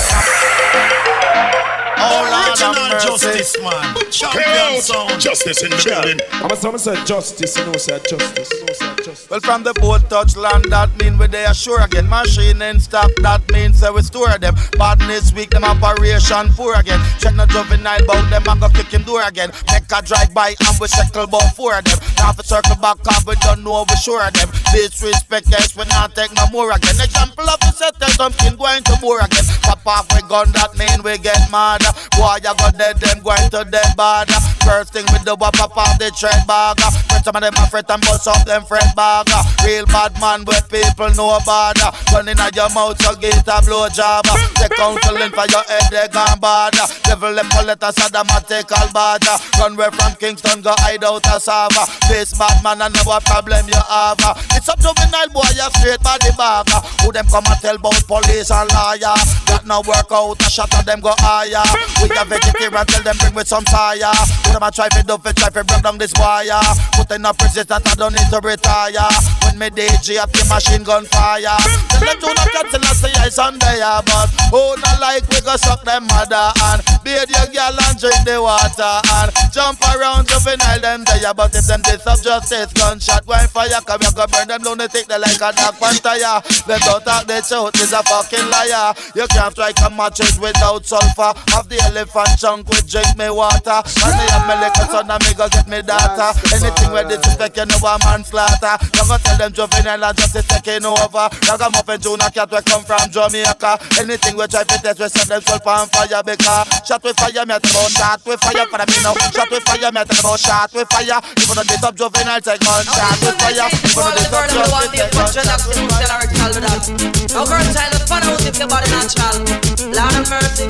Original justice, man. Champion sound. Justice in the building. I'm a say justice, you know, say justice. Well, from the boat touch land, that mean we they assure again. Machine in stock, that means that we store them. Badness weak, them operation poor again. Check no juvenile bout them, I go kick him door again. Make a drive by and we circle about 4 of them. Now for circle back up, we don't know we sure of them. Disrespect, yes, we not take no more again. Example of the set, there's something going to more again. Pop off we gun, that mean we get mad. Boy, you got dead, them going to dead bad. First thing we do, pop off the tread bag. When some of them are fret and bust up them fret bag. Real bad man where people know about. Gun in your mouth, so get a blow job. Take counseling for your head, they gone bad. Devil them call it a Saddam, take all bad. Run away from Kingston, go hide out a Sava. Face bad man and know what problem you have. It's a juvenile boy, you straight body bag. Who them come and tell about police and lawyer. Got no work out, a shot of them go higher. We a vegetarian, tell them bring with some fire. Who them a try to do it, try to break down this wire. Put in a president, I don't need to retire. When me DJ up the machine gun fire. Tell them do not cancel us the ice on there. But who not like we go suck them mother. And bathe your girl and drink the water. And jump around juvenile them there. But if them this up justice gunshot wine fire. Come you go burn them down, they take the like a dark pantaya. They don't talk the truth, is a fucking liar. You can't strike a matches without sulfur. Have the elephant chunk with drink me water. And me have me liquor son and me go get me data. Anything where disrespect you know a manslaughter. You go tell them juvenile and justice taking over. Ragamuffin Junior cat we come from Jamaica. Anything we try to test we set them sulfur on fire. Because shot with fire me talk about shot with fire. For me now shot with fire me talk about shot with fire. Even though this up juvenile take on shot with fire. Even though this up justice take on shot with fire. No girl child is fun out if your body natural. Lord of mercy,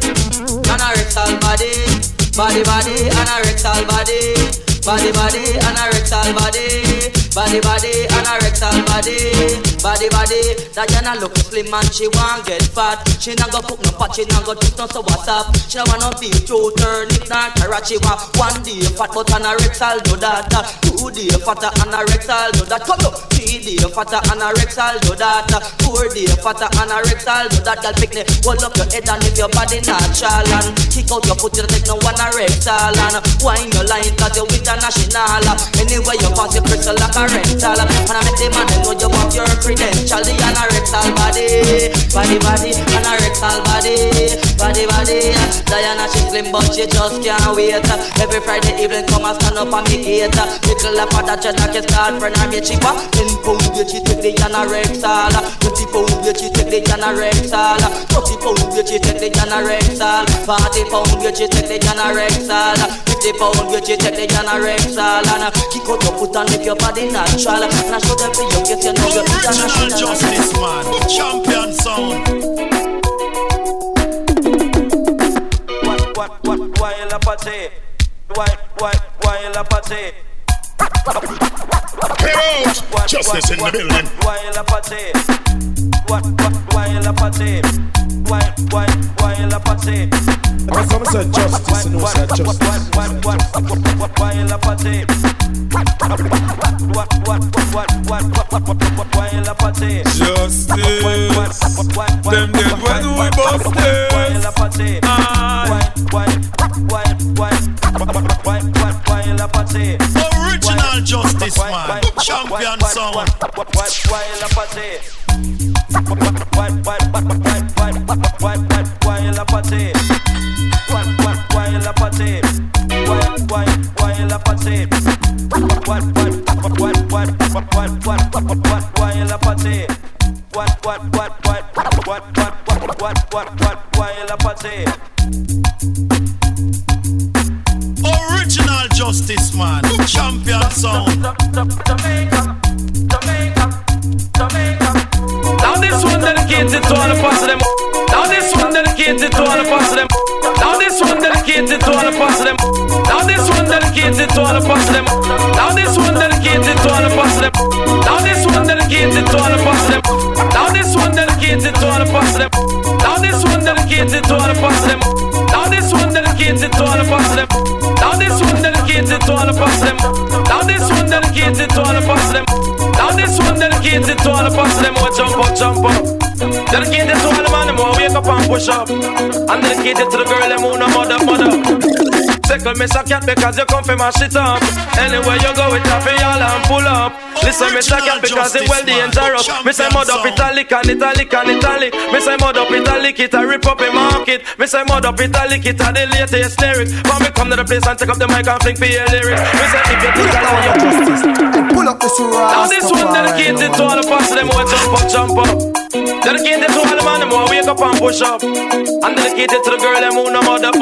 anorectal body. Body, anorectal body. Body, anorectal body. Body, anorectal body. Body, Diana look slim and she want get fat. She not go cook no pot, she not go do no so what's up. She don't want no beef to turn it not carrot. She want 1 day fat but anorectal do that. 2 day fatter anorectal do that. Come on, 3 day fatter anorectal do that. 4 day fatter anorectal do that. Girl pick me, hold up your head and if your body natural and kick out your foot, you take no one anorectal and wine your line 'cause you're international. Anyway you pass your crystal like a rental. And I make the man know you want your credential. The anorectal body. Body, anorectal body. Body, Diana she slim but she just can't wait. Every Friday evening come and stand up and me eat. Little lap of that cheddar can start friend and me cheaper. 10 pounds weight she take the anorectal. 20 pounds weight she take the anorectal. 30 pounds weight she take the anorectal. 40 pounds weight she take the anorectal. 50 pounds weight she take the anorectal. And kick out your foot and lift your body natural. And I show them for you get you know you're original justice, man. Champion sound. Why you la party? Why you la party? Justice in the building. Why you la party? Why you la party? Why you la party? Because someone said justice, you know, said justice. Why you la party? Why you la party? Justice. Them dead when we busted. Why you la party? Why you la party? Original justice, man. Champion sound. Why you la party? Why you la party? Why you la party? Why you la party? Why you la party? Why you la party? Original justice, man. Champion sound. Now this one dedicated to all the parts of them. Now this one dedicated to all the parts of them. Now this one dedicated to all the parts of them. Now this one dedicated to all the parts of them. Now this one dedicated to all the parts of them. Now this one dedicated to all the parts of them. Now this one dedicated to all the parts of them. Now this one dedicated to all the parts of them. Now this one dedicated to all the parts of them. Now this one dedicated to all the parts of them. Now this one dedicated to all the parts of them. Now this one dedicated to all the parts of them. Oh, jump up, jump up. Dedicated to all the man, them wake up and push up. And dedicated to the girl, them who no mother. Tickle Mr. Cat because you come for my shit up. Anywhere you go with taffy y'all and pull up. Listen Mr. Cat because it well dangerous. Me say mud up italic and italic and italic. Me say mud up italic it a rip up a market. Me say mud up italic it a the latest lyrics. But me come to the place and take up the mic and fling for your lyrics. Me say if you think I love you pull up this rasta. Now this one dedicated to all the fans them who jump up. Dedicated to all the man them who wake up and push up. And dedicated to the girl them who no mother.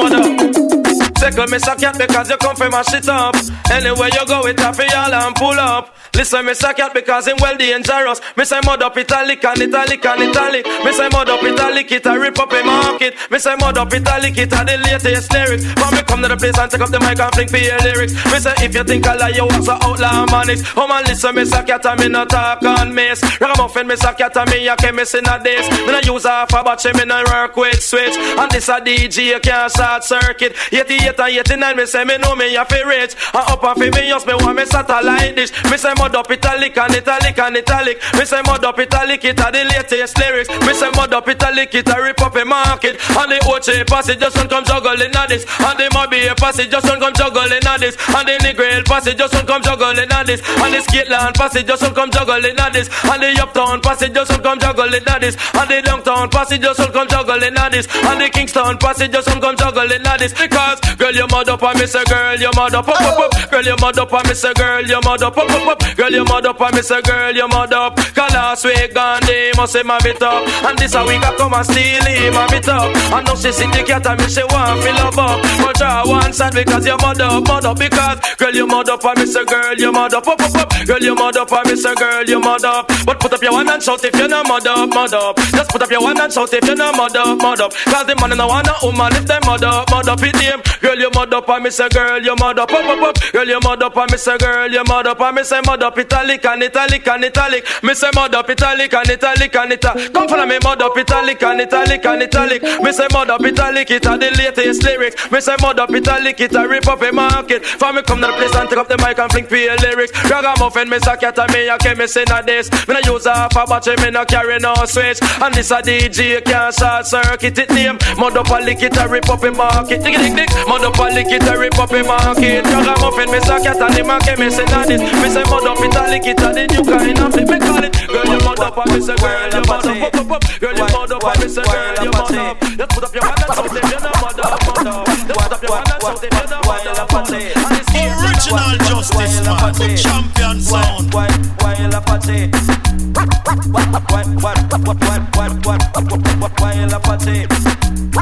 Tickle Mr. Cat because you come for my shit up. Anywhere you go with taffy y'all and pull up. Listen Mr. Cat because him well dangerous. Me say mud up italic and italic and italic. Me say mud up italic it a rip up a market. Me say mud up italic it a the latest lyrics. But me come to the place and take up the mic and fling for your lyrics. Me say if you think I lie you was a outlaw manics. Oh man listen Mr. Cat and me no talk on miss. Ragamuffin Mr. Cat and me a chemist in a days. Me no use half a batch me no work with switch. And this a DJ you can't short circuit. 88 and 89 me say me know me a fi rich. And up and fi me just me want me satellite dish. Me say mud up italic and italic and italic. Me say mud up italic it a the latest lyrics. Me say mud up italic it a rip up a market. And the Oche passage just don't come juggling at this. And the Mobby passage just don't come juggling at this. And the Negril passage just don't come juggling at this. And the Skitland passage just don't come juggling at this. And the Uptown passage just don't come juggling at this. And the Downtown passage just don't come juggling at this. And the Kingston passage just don't come juggling at this. Because girl you mud up and me say girl you mud up. Girl you mud up and me say girl you mud up. Girl you mud up and me say girl you mud up. Cause last week Gandhi must say my bit up. And this a week I come and steal him a bit up. And now she see the cat and me she want fill up up. But draw one side because you mud up. Because girl you mud up and me say girl you mud up. Girl you mud up and me say girl you mud up. But put up your hand and shout if you no mud up. Just put up your hand and shout if you no mud up. Cause the man no want a woman if they mud up with him. Girl you mud up and me say girl you mud up. Girl you mud up and me say girl you mud up. And me say mud up italic and italic and italic. Me say mud up italic and italic and italic. Come follow me mud up italic and italic and italic. Me say mud up italic it a the latest lyrics. Me say mud up italic it a rip up a market. For me come to the place and take up the mic and fling for your lyrics. Ragamuffin Mr. Cat and me a chemist in a this. Me no use half a battery, me no carry no switch. And this a DJ can't short circuit it name. Mud up a lick it a rip up a market. Dig. Mud up a lick it a rip up a market. Ragamuffin Mr. Cat and him a chemist in a this. Me say mud up italic it a the new kind of thing. Me call it girl you mud up and me say girl you mud up. Girl you mud up and me say girl you mud up. Just put up your hand and shout if you no mud up. Just put up your hand and shout if you no mud up. Original justice man, champion sound. Why you laugh at it? Why you laugh at it? Why you laugh at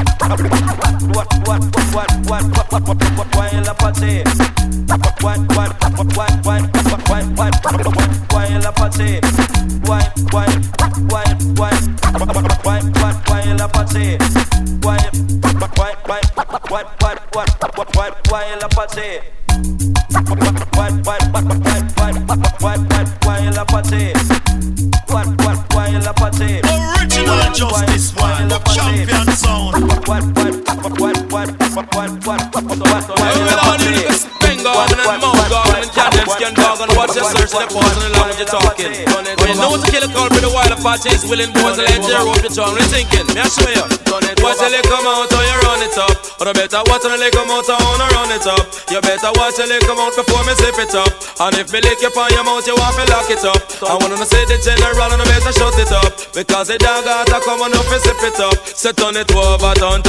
it? Why you laugh at it? Why you laugh at it? Why you laugh at it? Original justice man, champion sound. Watch your search the pause and the language you're talking. When you know to kill a call for the wild party is willing boys to let you rope your tongue. Rethinking, me I show you. Watch your leg come out or you run it up. Or I better watch your leg come out or I run it up. You better watch your leg come out before me zip it up. And if me lick you on your mouth, you want to lock it up. I want to say the general and I better shut it up. Because the dog got to come on up and zip it up. So turn it over, turn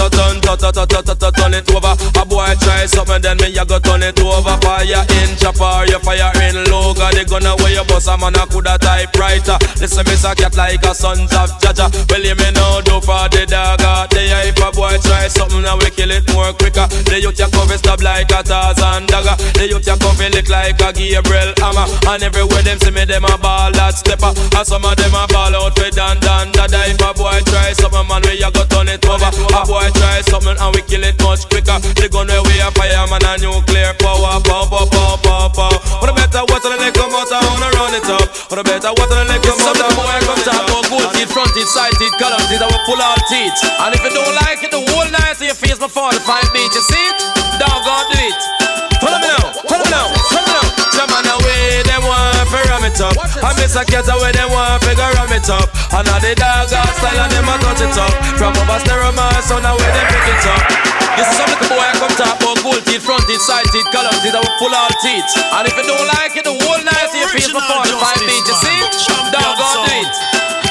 it over. A boy try something then me you go turn it over. Fire in chopper, you fire in low. Got the gun away your boss, a man a coulda typewriter. Listen me say cat like a sons of Jaja. Well you me know do for the dog. If a boy try something and we kill it more quicker. The youth ya come stop like a Tarzan dagger. The youth ya come lick like a Gabriel hammer. And everywhere them see me them a ball that stepper. And some of them a ball out for dan. If a boy try something man we ya go turn it over. A boy try something and we kill it much quicker. The gun where we a fire man a nuclear power. What a better water than they come out and wanna run it up. What a better water than they come out and boy come top. No good teeth, front teeth, side teeth, column teeth, I will pull all teeth. And if you don't like it the whole night to your face before the 5 beat, you see it? Dog go do it. Follow me now. Some man away, them want to ram it up. I miss a cat away, them want to figure ram it up. And now the dog got style and them a touch it up. From over stereo man, so now where them pick it up. This is some little boy I come talk about gold teeth, front teeth, side teeth, color teeth, I will pull all teeth. And if you don't like it, the whole night you feel for 45 beats, you see? Dog gon' do it.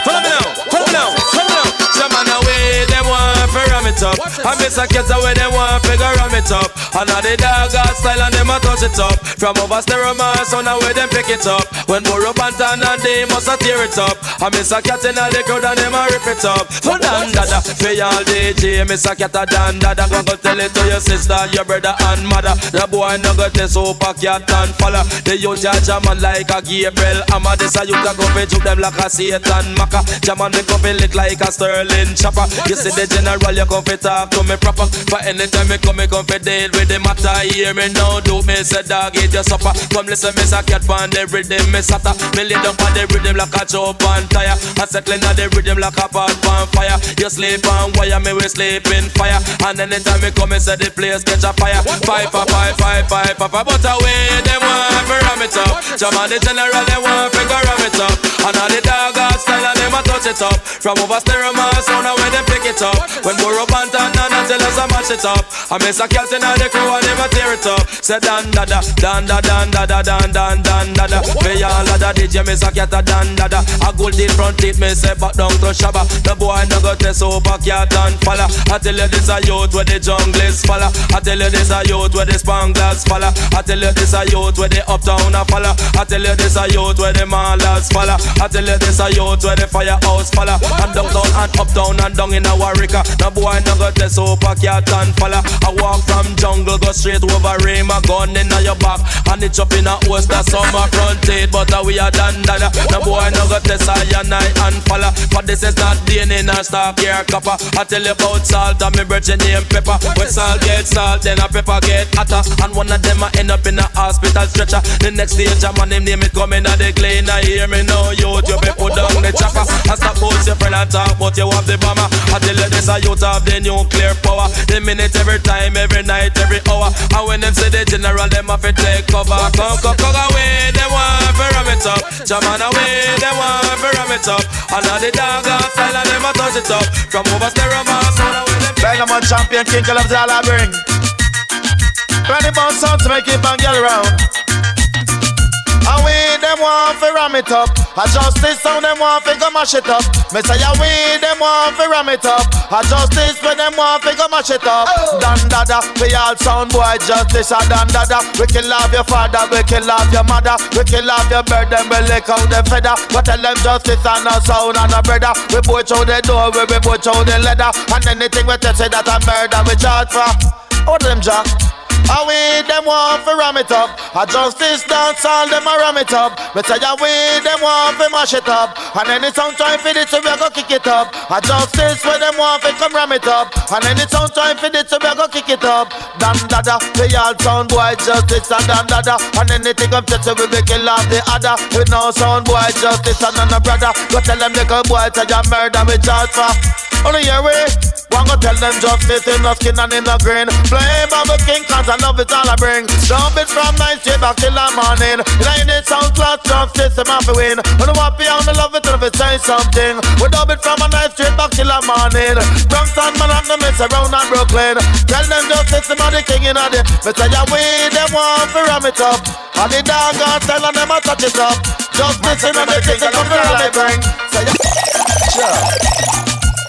Follow me now, follow me now, follow me now. Some man away, them want to ram it up. I miss a cat away, them want to ram it up. And now the dog got style and them a touch it up. From over stereo man, so now where them pick it up. When Burro Bantan and they must a tear it up. I miss a cat in the crowd and them a rip it up. So dan dada, for y'all DJ, miss a cat a dan dada. Go tell it to your sister, your brother and mother. The boy no got this super cat and follow. The youth a jaman like a Gabriel Amma. This a youth a go fi juke them like a Satan Maka. Jaman me come fi lick like a Sterling chopper. You see the general, you come fi talk to me proper. For anytime me come fi deal with the matter. Hear me now, do me say dog eat your supper. Come listen, miss a cat pan the rhythm, me sata. Me lay down on the rhythm like a chop and tire. I settling on the rhythm like a pot on fire. You sleep on wire, me we sleep in fire. And anytime me come, me say the place catch a fire. Five, but away them want to ram it up. Jaman the general, they want to ram it up. And all the dog got style and them a touch it up. From over stereo man, so now when they pick it up. When Burro Bantan and tell us I mash it up. I miss a cat in the crew and them a tear it up. Say dan dada, dan da dan dada, dan dan dan dada. For y'all of the DJ, miss a cat a dan dada. A gold teeth, front teeth, me say back down to Shabba. The boy no got test over cat and falla. I tell you this a youth where the jungle is falla. I tell you this a youth where the spanglers falla. I tell you this a youth where the uptown a falla. I tell you this a youth where the malas falla. I tell you this a youth where the firehouse falla. And downtown and uptown and down in a Warwick. The boy no got test over cat and falla. I walk from jungle, go straight over rain. My gun in your back and it up in a host. That's summer front teeth, but we are done dada. The boy no got test I and falla. But this is not DNA nor stock here copper. I tell you about salt and me virgin name pepper. When salt get salt, then a pepper get hotter. And one of them a end up in a hospital stretcher. The next stage a man name it coming at the clean. I hear me now, youth, you be put down the chopper. I stop both your friend and talk, but you have the bomber. I tell you this a youth have the nuclear power. The minute, every time, every night, every hour. And when them say the general, them have to take cover. Come away, they want to ram it up. Jaman away, they want to ram it up. And now the dog got style and them a touch it up. From over stereo man, so now when them Benjamin champion, king of all I bring. 20 pounds sound to make it bang girl around. And we them want to ram it up. I just this sound them want to go mash it up. Me say we them want to ram it up. I just this when them want to go mash it up. Dan dada, we all sound boy justice a dan dada. We kill off your father, we kill off your mother. We kill off your bird, them we lick out the feather. But tell them justice and a sound and a brother. We butch out the door, we butch out the leather. And anything we tell say that a murder we charge for. All them jack. I we them want to ram it up. I justice dance all them a ram it up. Me tell ya we them want to mash it up. And any sound trying for it so we go kick it up. I justice where them want to come ram it up. And any sound trying for it so we go kick it up. Dan dada, we all sound boy justice and dan dada. And anything come to so we be kill off the other. We no sound boy justice and none brother. Go tell them little boy tell ya murder we charge for. Only your way. One go tell them justice in the skin and in the grain. Play Baba King cause I love it all I bring. Jump it from night straight back till the morning. In it sound class justice them have to win. When I'm happy I love it if it say something. We dub it from a night straight back till the morning. Bronx and Manhattan mess around and Brooklyn. Tell them justice them are the king in the. Me tell ya we them want to ram it up. And the dog and tell them a touch it up. Justice in the king come to ram it bring. Say ya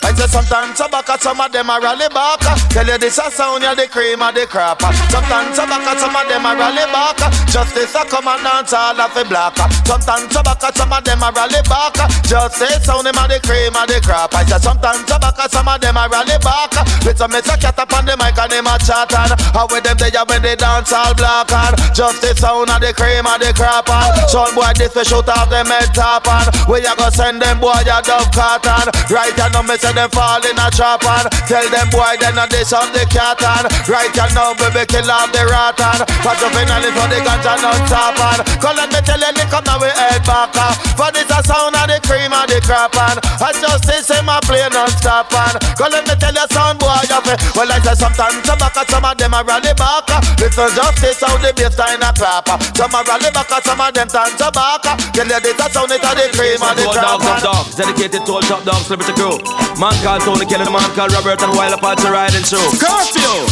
I say sometimes tobacco, some of them a rally back. Tell you this a sound, you the cream of the crap. Sometimes tobacco, some of them a rally back. Justice a come and dance all of the black. Sometimes tobacco, some of them a rally back. Justice sound them a the cream of the crap. I say sometimes tobacco, some of them a rally back. With some Mr. Cat up on the mic and them a chat and how with them they when they dance all black and justice sound of the cream of the crap and some boy this we shoot off them head top and we a go send them boy a dove cotton. Right now me say them fall in a trap and tell them boy they not this on the cat and right now baby kill off the rat and but you finally for the ganja non stop and call let me tell you they come now we head back for this a sound of the cream of the crap and I justice say my play non stop and call let me tell you sound boy you me. Well, I say sometimes some back, some of them are rally back. Little justice how the baseline a clap. Some are rally back, some of them turn to back. Tell you this a sound it a the cream and the trap. Dogs, dedicated to all top dogs, liberty crew. Man called Tony Kelly, the man called Robert and Wild Apache riding through. Curfew!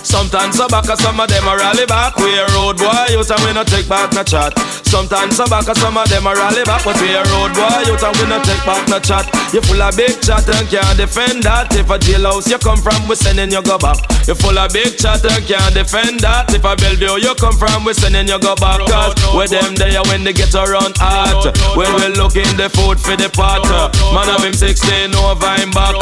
Sometimes some back, some of them are rally back. We a road boy, you and we no take back no chat. Sometimes some back, some of them are rally back. But we a road boy, you and we no take back no chat. You full of big chat and can't defend that. If a jailhouse you come from, we sending you go back. You full of big chat and can't defend that. If a Bellevue you come from, we sending you go back. Cause with them there when they get around hot. When we looking the food for the pot. Man of him 16 over him back.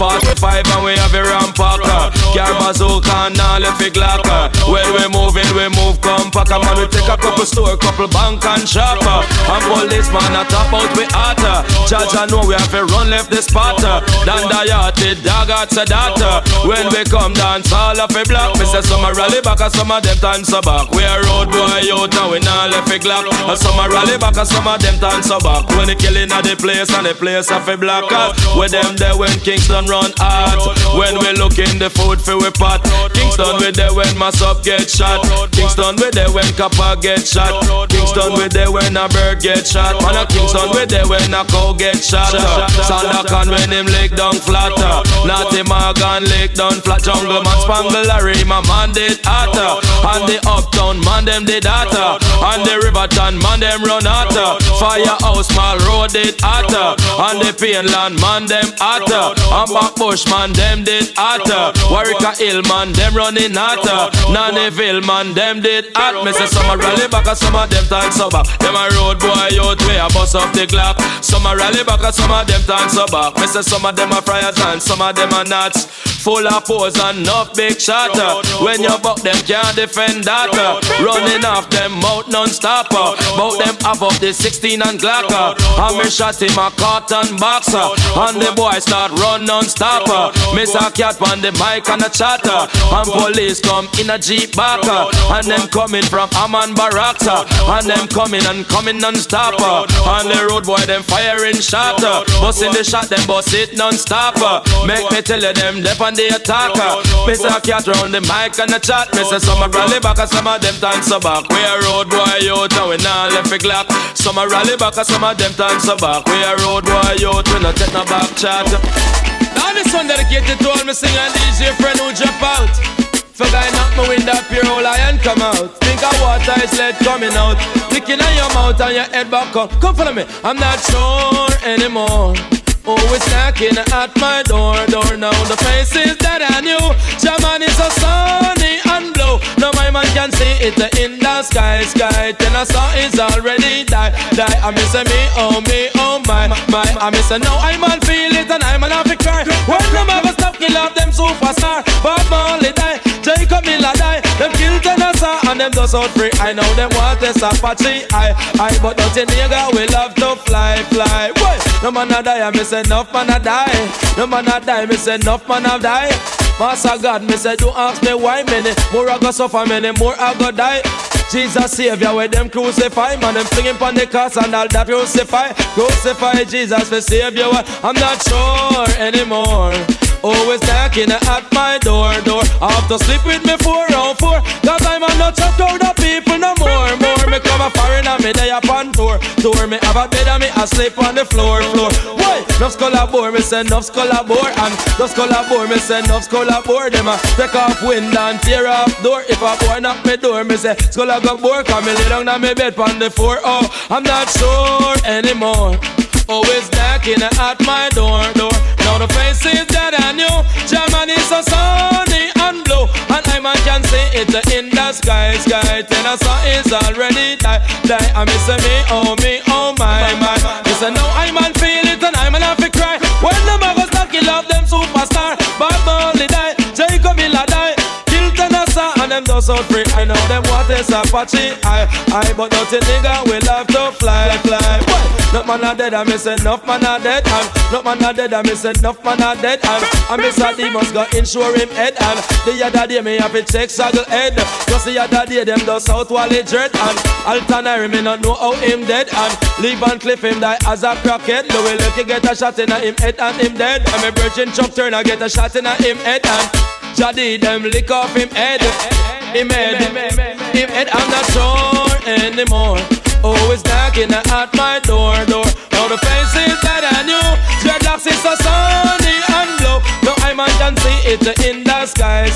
45 and we have a rampacker. Car bazooka and all if it glock. When we move compact. Man we take a couple store, couple bank and shop. And policeman a top out we hot. Judge I know we have to run left the spot. Dan the yacht, the dog at the data. When we come dance all of a block. Me say some a rally back and some of them turn so back. We a road boy out and we not left a glock. And some a rally back and some of them turn so back. When they killing at the place and the place of a block. With them there when Kingston run hard. When we look in the food for we pot. Kingston with there when mass up get shot. Kingston with there when copper get shot. Kingston with there when a bird get shot. Man a Kingston with there when a cow get shot. Sandakan when him leg down flat. Natty Morgan leg down flat. Jungle man spangle Larry my man did hotter. And the uptown man them did hotter. And the Riverton man them run hotter. Firehouse Mall Road did hotter. And the Painland man them hotter. And Backbush man them did hotter. Warwick Hill man them running hotter. Nannyville man them did hot. Me say some a rally back and some of them turn so back. Them a road boy out way a bust up the clock. Some a rally back and some of them turn so back. Me say some of them a friars and some of them a nuts. Full of pose and enough big shot. When you buck them can't defend that. Running off them mouth non-stop. Bout them have up the 16 and Glock. And me shot him a cotton boxer. And the boy start run non-stop. Miss a cat on the mic and a chatter. And police come in a jeep back. And them coming from Amman Barracks. And them coming non-stop. And the road boy them firing shot. Busting the shot them bust it non-stop. Make me tell you them dep on the attacker. Miss a cat round the mic and a chat. Miss a some a rally back and some of them turn so back. We a road boy out and we not left a glock. Some a rally back and some of them turn so back. We a road boy out, we not take no back chat. Now this one dedicated to all my singer DJ friend who drop out. For guy knock my window up your whole eye and come out. Think of water is lead coming out. Licking on your mouth and your head back up. Come follow me, I'm not sure anymore. Oh, it's knocking at my door now. The faces that I knew, German is so sunny and blue. Now my man can see it in the sky. Then I saw it's already die. I miss me, oh my. I miss now I'm on feel it and I'm on have to cry. When them ever stop kill off them superstar. Bob Marley die, Jacob Miller die. Them kill Tennessee and them does out free. I know them want this Apache. But nothing nigga we love to fly. Boy, no man a die, I miss enough man a die. No man a die, me say enough man a die. Master God, me say don't ask me why. Many more I go suffer, many more I go die. Jesus Savior where them crucify. Man them flinging pon the cross and all that crucify Jesus for Savior. I'm not sure anymore. Always knocking at my door. I have to sleep with me 4 on 4. Cause I'm not chuck out the people no more. Me come a foreign and me day upon tour. Me have a bed and me asleep on the floor. Why? Nuff skull a bore, me say nuff skull a bore. And nuff skull a bore, me say nuff skull a bore. Them a take off window and tear off door. If a boy knock me door, me say skull a go bore. Cause me lay down on me bed on the floor. Oh, I'm not sure anymore. Always knocking at my door. Now the faces that I knew, Germany is so sunny and blue. And I man can see it in the sky. Tennessee is already die. I miss me, oh my. Listen now I man feel it and I man have to cry. When the mother start kill off them superstar. Bob Marley die, Jacob Miller die. Kill Tennessee and and them just out free. I know them what is Apache. I but nothing nigga will have to fly. Not man a dead, I miss enough man a dead. Not man a dead, I miss enough man a dead. I miss a demons got insure him head. The other day me have to check saddle head. Cause the other day them does out while he dread. Alternary me not know how him dead. Leave and cliff him die as a crackhead. Louis Lucky get a shot in him head and him dead. And me virgin Chuck Turner get a shot in him head. And Jaddy them lick off him head. Him head I'm not sure anymore. Oh, it's knocking at my door. Now the face is that I knew. Dreadlocks is so sunny and blue. Now I man can see it in the sky.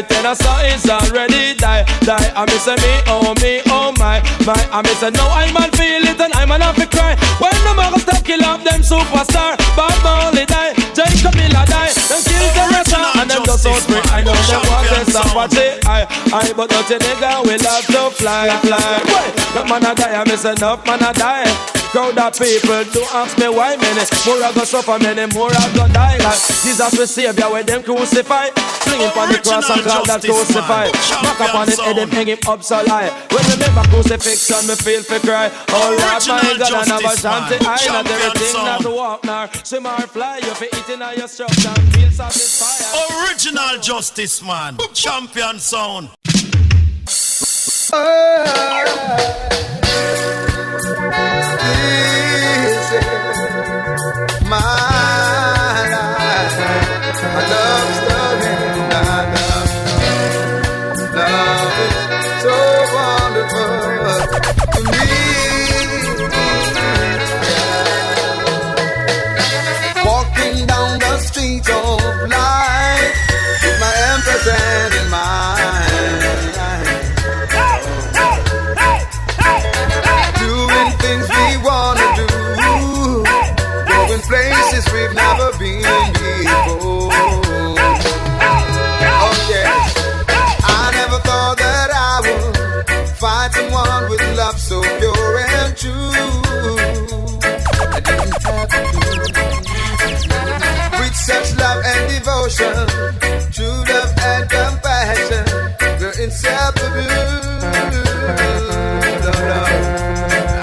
Then I saw it's already die. I miss me, oh my. I miss it now I man feel it and I man have to cry. When the mother stop kill off them superstar. Bob Marley die, Jacob Miller die. Them kill the rest and them just out free. I know them want to stop watch it. I but not a nigga will have to fly. That man a die, I miss enough man a die. Crowd of people do ask me why many more I go suffer, many more I go die. Like Jesus will Savior when them crucify. Fling him on the cross and call that crucify. Back up on his head and hang him up so high. When remember crucifixion, me feel for cry. Oh Lord my God, I never shanty eye. Not everything not to walk nor swim or fly. You fi eating on your structure and feel satisfied. Original Justice Man, champion sound. My life, my love story, love is so wonderful to me. Walking down the street of life with my empress hand in mine, doing things we wanna do. Places we've never been before. Oh yeah, I never thought that I would find someone with love so pure and true. I didn't have to. With such love and devotion, true love and compassion, they're inseparable.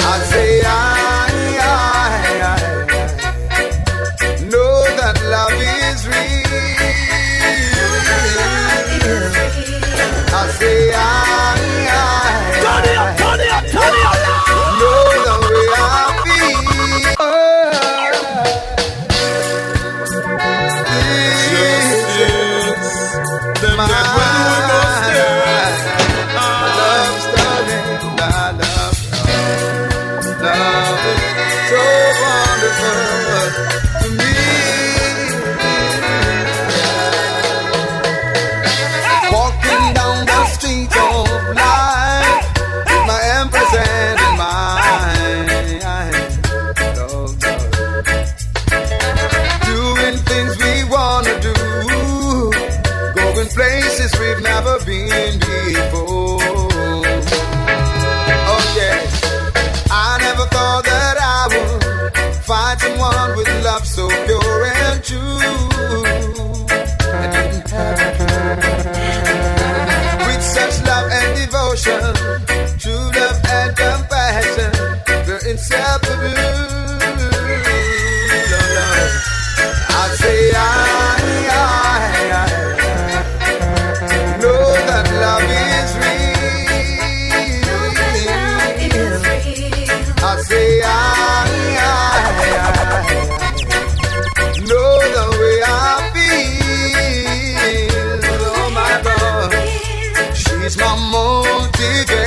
I say love is real. I say turn it up. Know the way I feel. My love story, love is so wonderful to me. Places we've never been before. Oh yes, I never thought that I would find someone with love so pure and true. I didn't have to. With such love and devotion, true love and compassion, they're inseparable. I say love is real. I say know the way I feel. Oh my God, she's my motivator.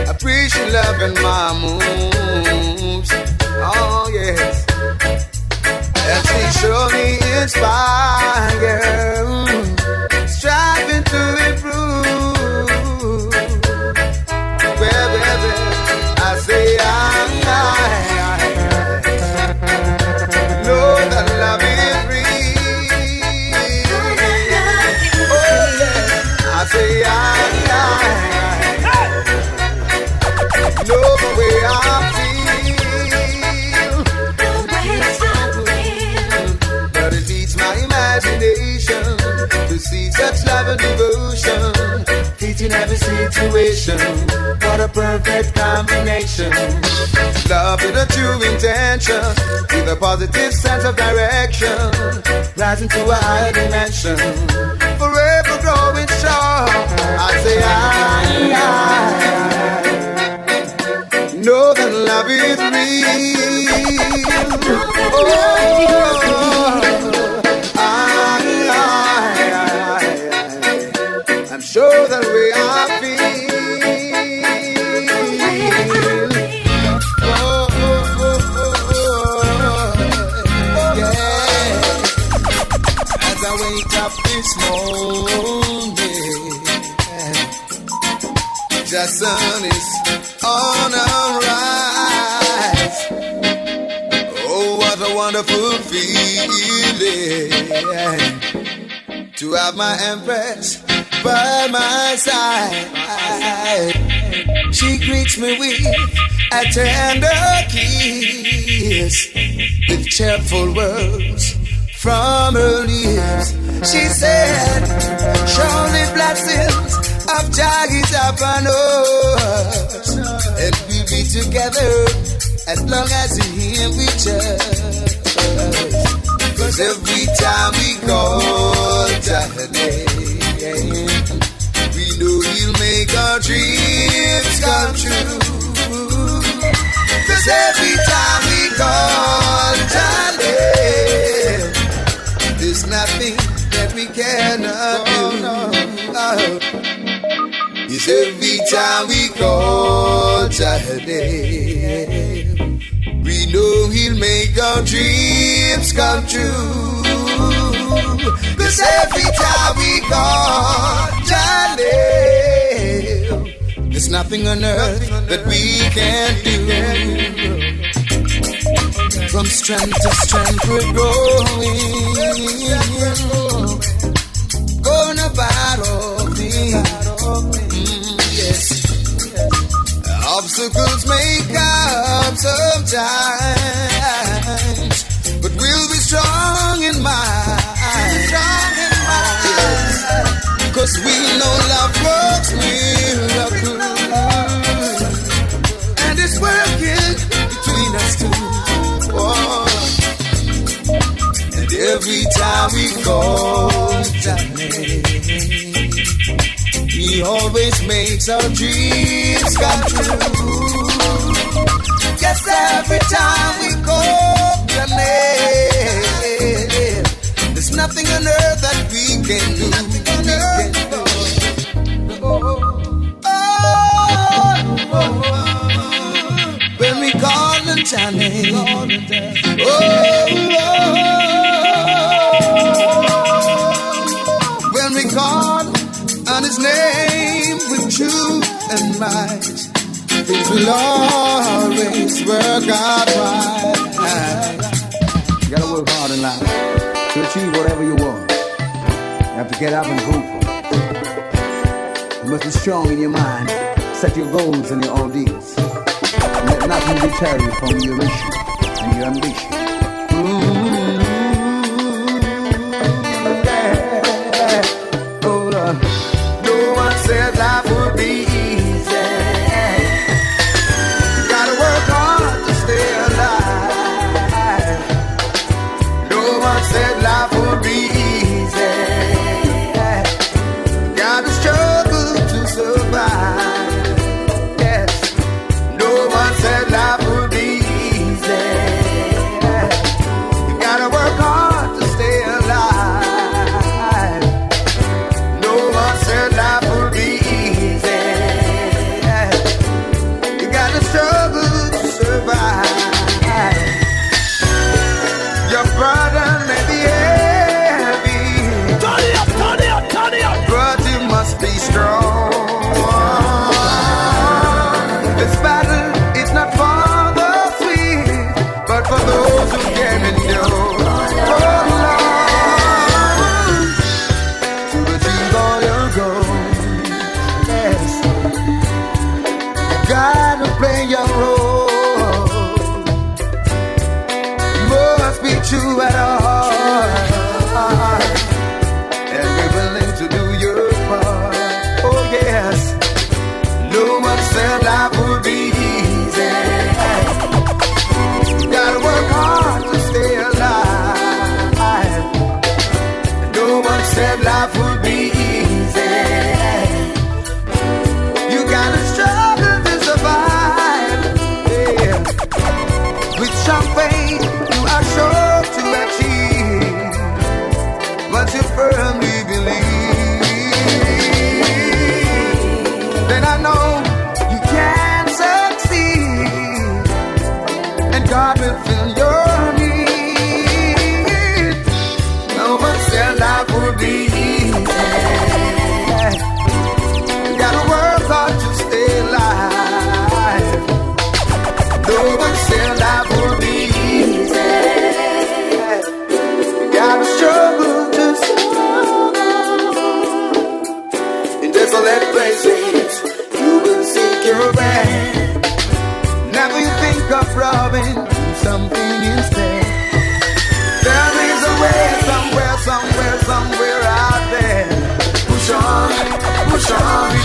Appreciate love and my moves. Oh yes, and she sure me inspire. Striving to improve. Well, baby, I say I know that love is real. Oh yeah, I say I know the way I feel. But it beats my imagination to see such love and sensation. What a perfect combination. Love with a true intention, with a positive sense of direction, rising to a higher dimension, forever growing strong. I say I know that love is real. I'm sure that we are feel. As I wake up this morning, the sun is on a rise. Oh, what a wonderful feeling to have my Empress by my side. She greets me with a tender kiss, with cheerful words from her lips. She said, surely blessings of Jah is upon us, and we'll be together as long as in Him we trust. 'Cause every time we call Jah name, we know He'll make our dreams come true. 'Cause every time we call Jah name, there's nothing that we cannot do. Yes, every time we call Jah name, we know He'll make our dreams come true. 'Cause every time we call Jah name, there's nothing on earth that we can't do. From strength to strength we're growing. Gonna battle things. Yes. Obstacles may come sometimes, but we'll be strong in mind. Yes. 'Cause we know love works miracles, and it's working between us two. Oh. And every time we call Jah name, He always makes our dreams come true. Yes, every time we call Jah name, there's nothing on earth that we can do. When we call on Jah name, when we call on His name with truth and might, things will always work out right. You gotta work hard in life to achieve whatever you want. You have to get up and go for it. You must be strong in your mind. Set your goals and your ideals. Let nothing deter you from your mission and your ambition. No one said life would be easy. You gotta work hard to stay alive. No one said life would be easy. Gotta struggle to survive. Yes. No one said life would be easy. You gotta work hard to stay alive. No one said life would be easy. You gotta struggle to survive. Your burden may be heavy. Turn it up, turn it up, turn it up. But you must be strong. This battle is not for the sweet, but for those who can endure. Hold on to achieve all your goals. Yes, you gotta play your role. You must be true at heart, and be willing to do your part. Oh yes, no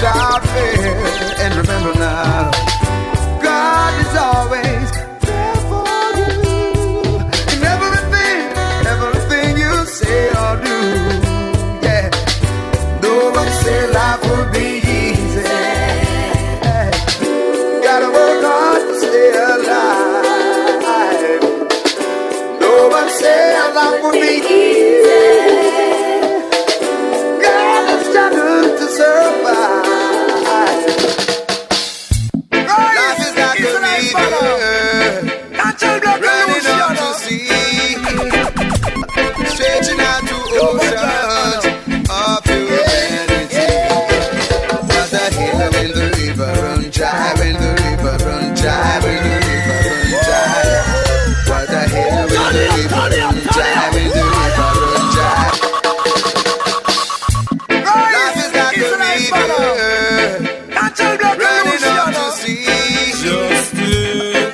without fear. And remember now, God is always there for you in everything you say or do. Yeah, no one say life will be easy. Gotta work hard to stay alive. No one say life will be easy. Gotta struggle to survive. Life is like a river, running out to sea, stretching out to oceans of humanity. What the hell will the river run dry? When the river run dry? When the river run dry? What the hell will the river run dry? When the river run dry? Life is like a river, running out to sea,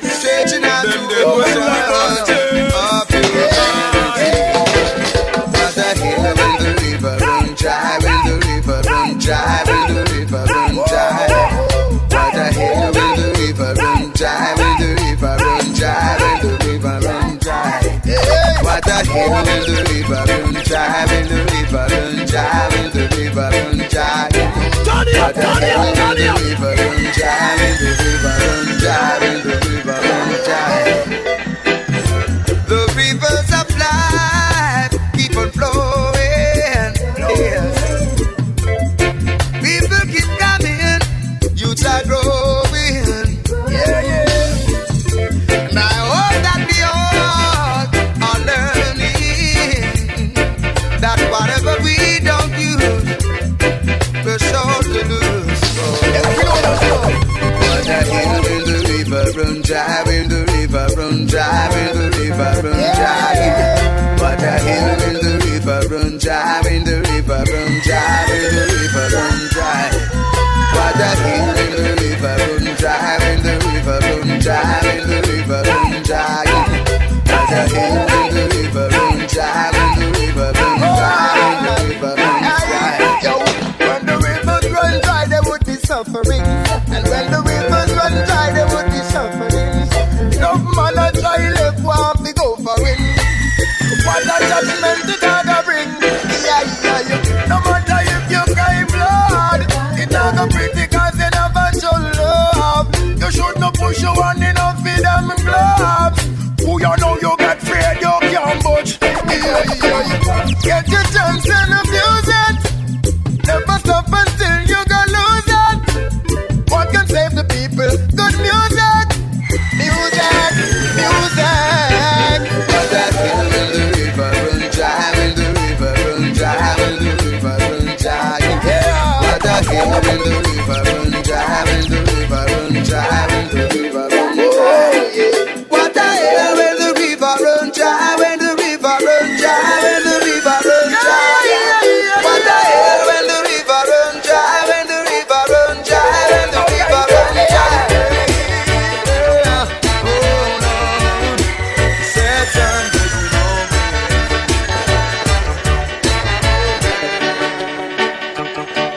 stretching out to oceans of humanity. What the hell will the river run dry? When the river run dry? When the river run dry? What the hell will the river run dry? When the river run dry? When the river run dry? What the hell will the river run dry? When the river run dry? When the river run dry? What the hell will the river run dry? When the river run dry? When the river run dry? The rivers of life keep on flowing. Yes. People keep coming, youths are growing. Yeah, yeah. And I hope that we all are learning that whatever we don't use, we're sure to lose. What the hell will the river run dry? When the river run dry? When the river run dry? What the hell will the river run dry? When the river run dry? When the river run dry? What the hell will the river run dry? When the river run dry? When the river run dry? What the hell will the river run dry? When the river run dry? When the river run dry? When the rivers run dry, there would be suffering. And when the rivers run dry, there would be suffering. No man a try left walk the go for it. What a judgment it gonna bring. Yeah, yeah, yeah. No matter if you cry blood, it not go pretty cause you never show love. You should not push your hand enough for them gloves. Who you know you get afraid you can't budge. Yeah, yeah, yeah. Get your chance and abuse it. Never stop until you gonna lose it. What can save the people? Good music. Music, music. What that hell will the river run dry? When the river run dry? When the river run dry? Yeah. What the hell will the river run dry? When the river run dry? When the river run dry? What the hell will the river run dry? When the river run dry? When the river run dry? What the hell will the river run dry? When the river run dry? When the river run dry?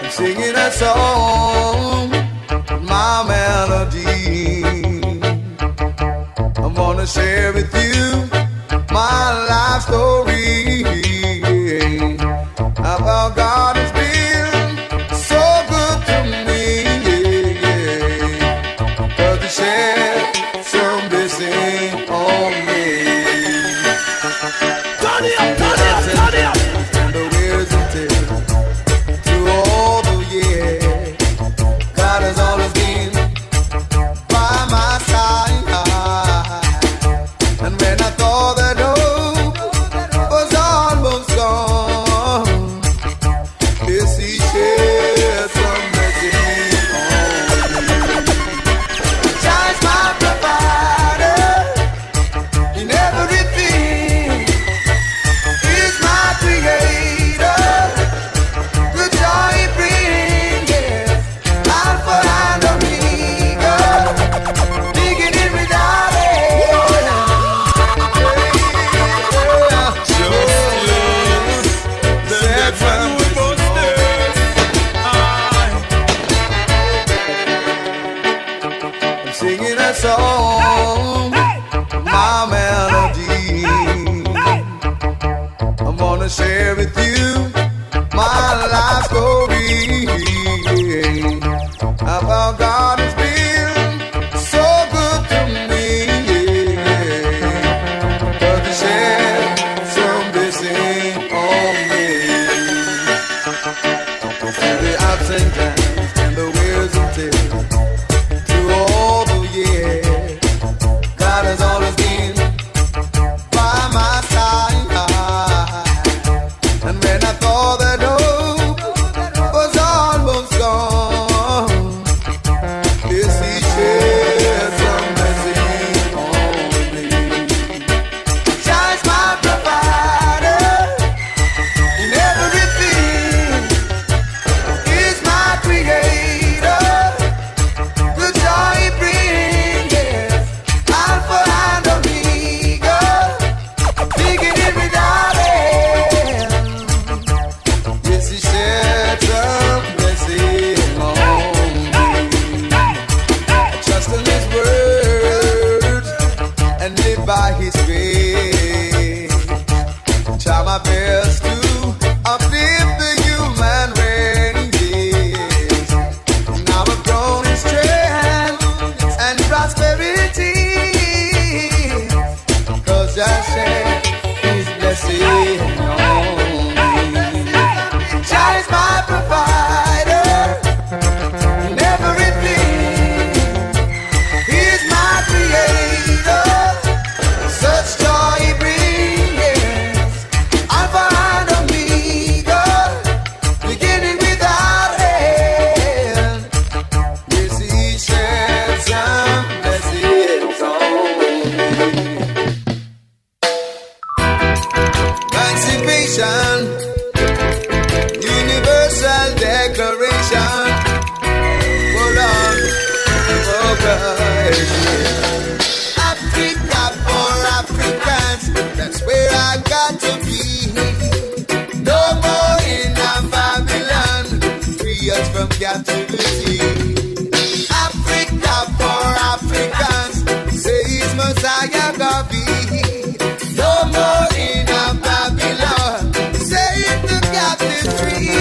Singing a song, my melody. I wanna share with you my life story. About God has been so good to me. But to share some blessing on me. Turn it up, turn it up, turn it up. And the words it takes through all the years, God has always been by my side. And when I thought that hope was almost gone, yes, He shed some mercy on me. Shines my a song, my melody. I'm gonna share with you my life story. About God has been so good to me. But to share some blessing on me. Through the ups and downs and the wears and tears, through all the years, God has always been by my side. And when I thought that hope was almost gone, yes, He shed some blessing on me. Shines my provider in everything. He's my creator. Good joy He brings, Alpha and Omega, beginning without end. Yes, He shed some blessing on me. I trust in His word and live by His grace. Try my best to uplift the human race. Now I've grown in strength and prosperity, 'cause I share His blessing on me. Jah is my provider in everything. He's my creator. Such joy He brings, Alpha and Omega, beginning without end. Yes, He shared some blessings on me. Emancipation, Universal Declaration. Hold on, Africa for Africans, that's where I got to be. No more in Babylon, free us from captivity. Africa for Africans, says Messiah God be. No more in Babylon, save the captive free.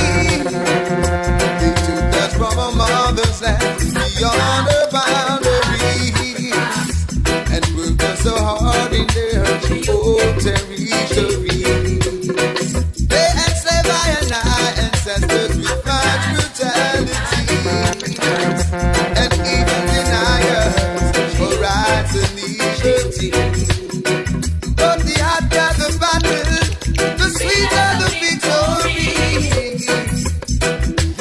They took us from our mother's land beyond the boundaries, and worked us so hard in their old territories. They enslaved I and our ancestors with much brutality, and even deny us for rights and liberty. But the harder the battle, the sweeter the victory.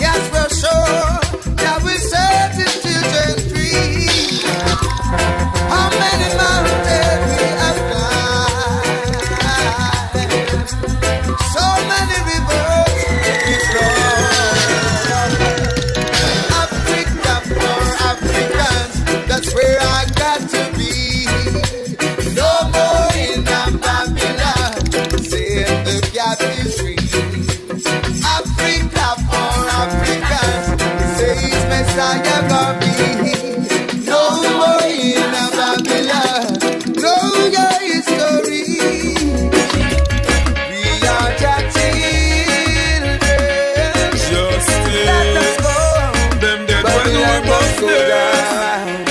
Yes, we're sure that we set His children free. How many mountains we have climbed, so many rivers we crossed. Africa for Africans, that's where I got to be. No more in Babylon, save the captives free. Africa for Africans, says Messiah God be. No more in Babylon, know your history. We are Jah children. Justice. Let us go. Them dead when we Babylon must bust go them.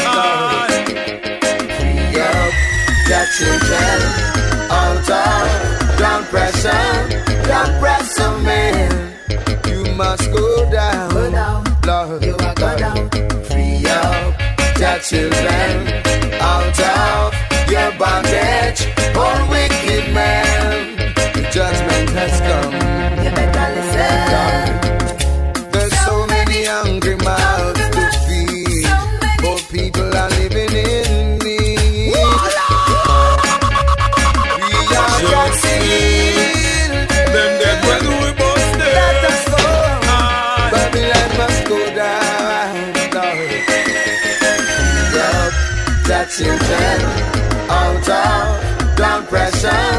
down. Free up Jah children out of down pressure, man. You must go down, Lord. You are go down. Free up Jah children out of your bondage, all wicked man. The judgment has come. You better listen. There's so many hungry mouths to feed, but people are living in need. We are Jah children. Them dead when we bust them. Let us go. Babylon must go down, Lord. Free up Jah children out of down pressure,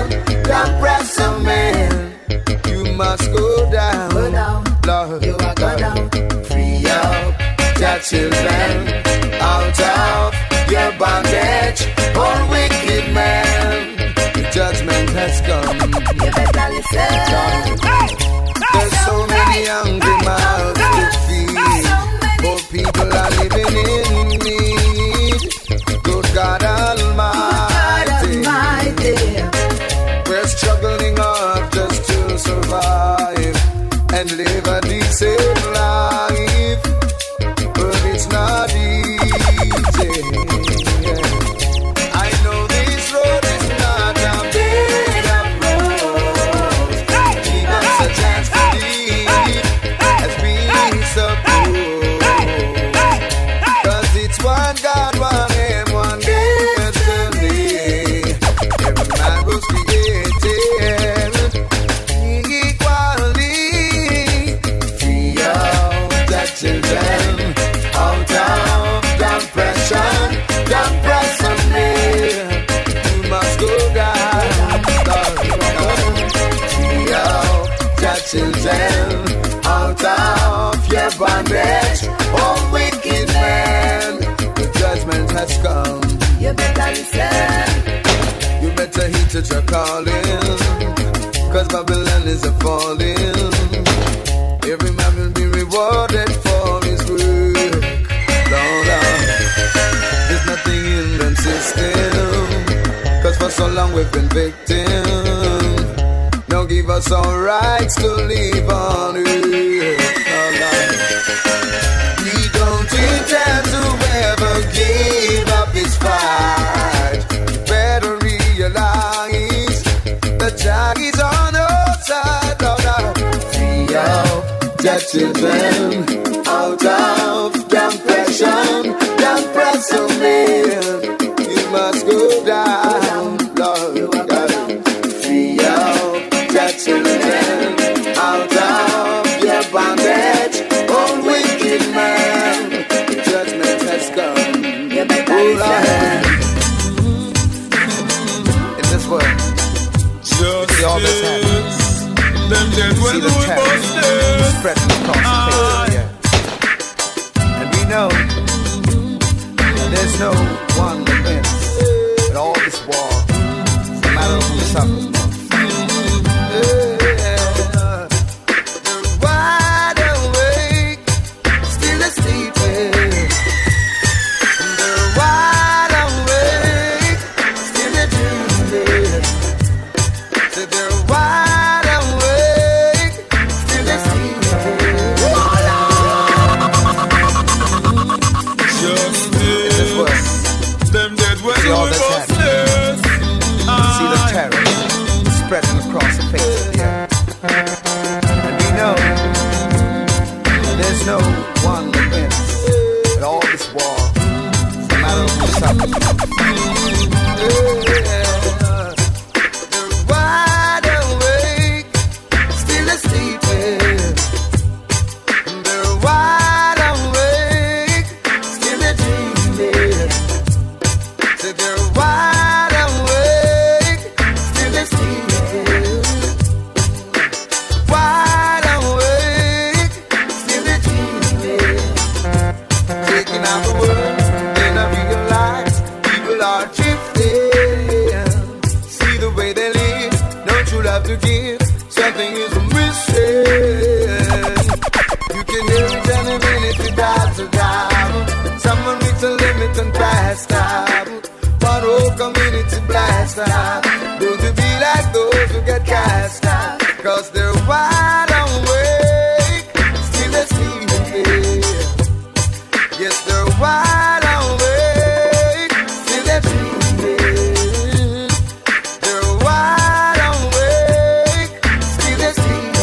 man. You must go down, Lord. You are go down. Free up Jah children out of your bondage, oh wicked man. The judgment has come. You better listen. There's so many hungry mouths to feed. Poor people are living in need. Good God Almighty, we're struggling hard just to survive and live a decent life, but it's not easy. I know this road is not a big road. Give us a chance to live as we suppose. 'Cause it's one God, one aim, one destiny. Every man was created equally. Free all the children out of depression. Depression, you must go down. Free all the children out of your bondage. Oh, wicked man, the judgment has come. You better listen. You better heed to your calling, 'cause Babylon is a falling. Every man will be rewarded for his work. Lord, there's nothing in the system, 'cause for so long we've been victims. Now give us our rights to live on earth. We don't intend to ever give up this fight. You better realize the jack is on our side. Free up the children out of depression. Depression, man, you must go down, Lord God. Free up the children out of your bondage. Oh, wicked man, the judgment has come. You better listen. In this world, see all that's happening. See the terror spreading across the face of the earth. And we know there's no one that wins. But all this war, no matter who suffers most. They're wide awake, still asleep. They're wide awake, still dreaming. So they're wide awake, still asleep. Them dead when See all we that's bust happening. this. See the terror spreading across the face of the earth. And we know there's no one that wins. But all this war, no matter who suffers. They're wide awake, still asleep. They're wide awake, still dreaming. So they're wide awake, still asleep. Wide awake, still dreaming. Taking out the words, then I realize people are drifting. See the way they live, no true love to give. Something is missing. You can hear it any minute without to doubt. Someone reach a limit and passed out. One whole community blast out. Don't you be like those who get cast out. 'Cause they're wide awake, still asleep. Yes, they're wide awake, still dreaming. They're wide awake, still asleep.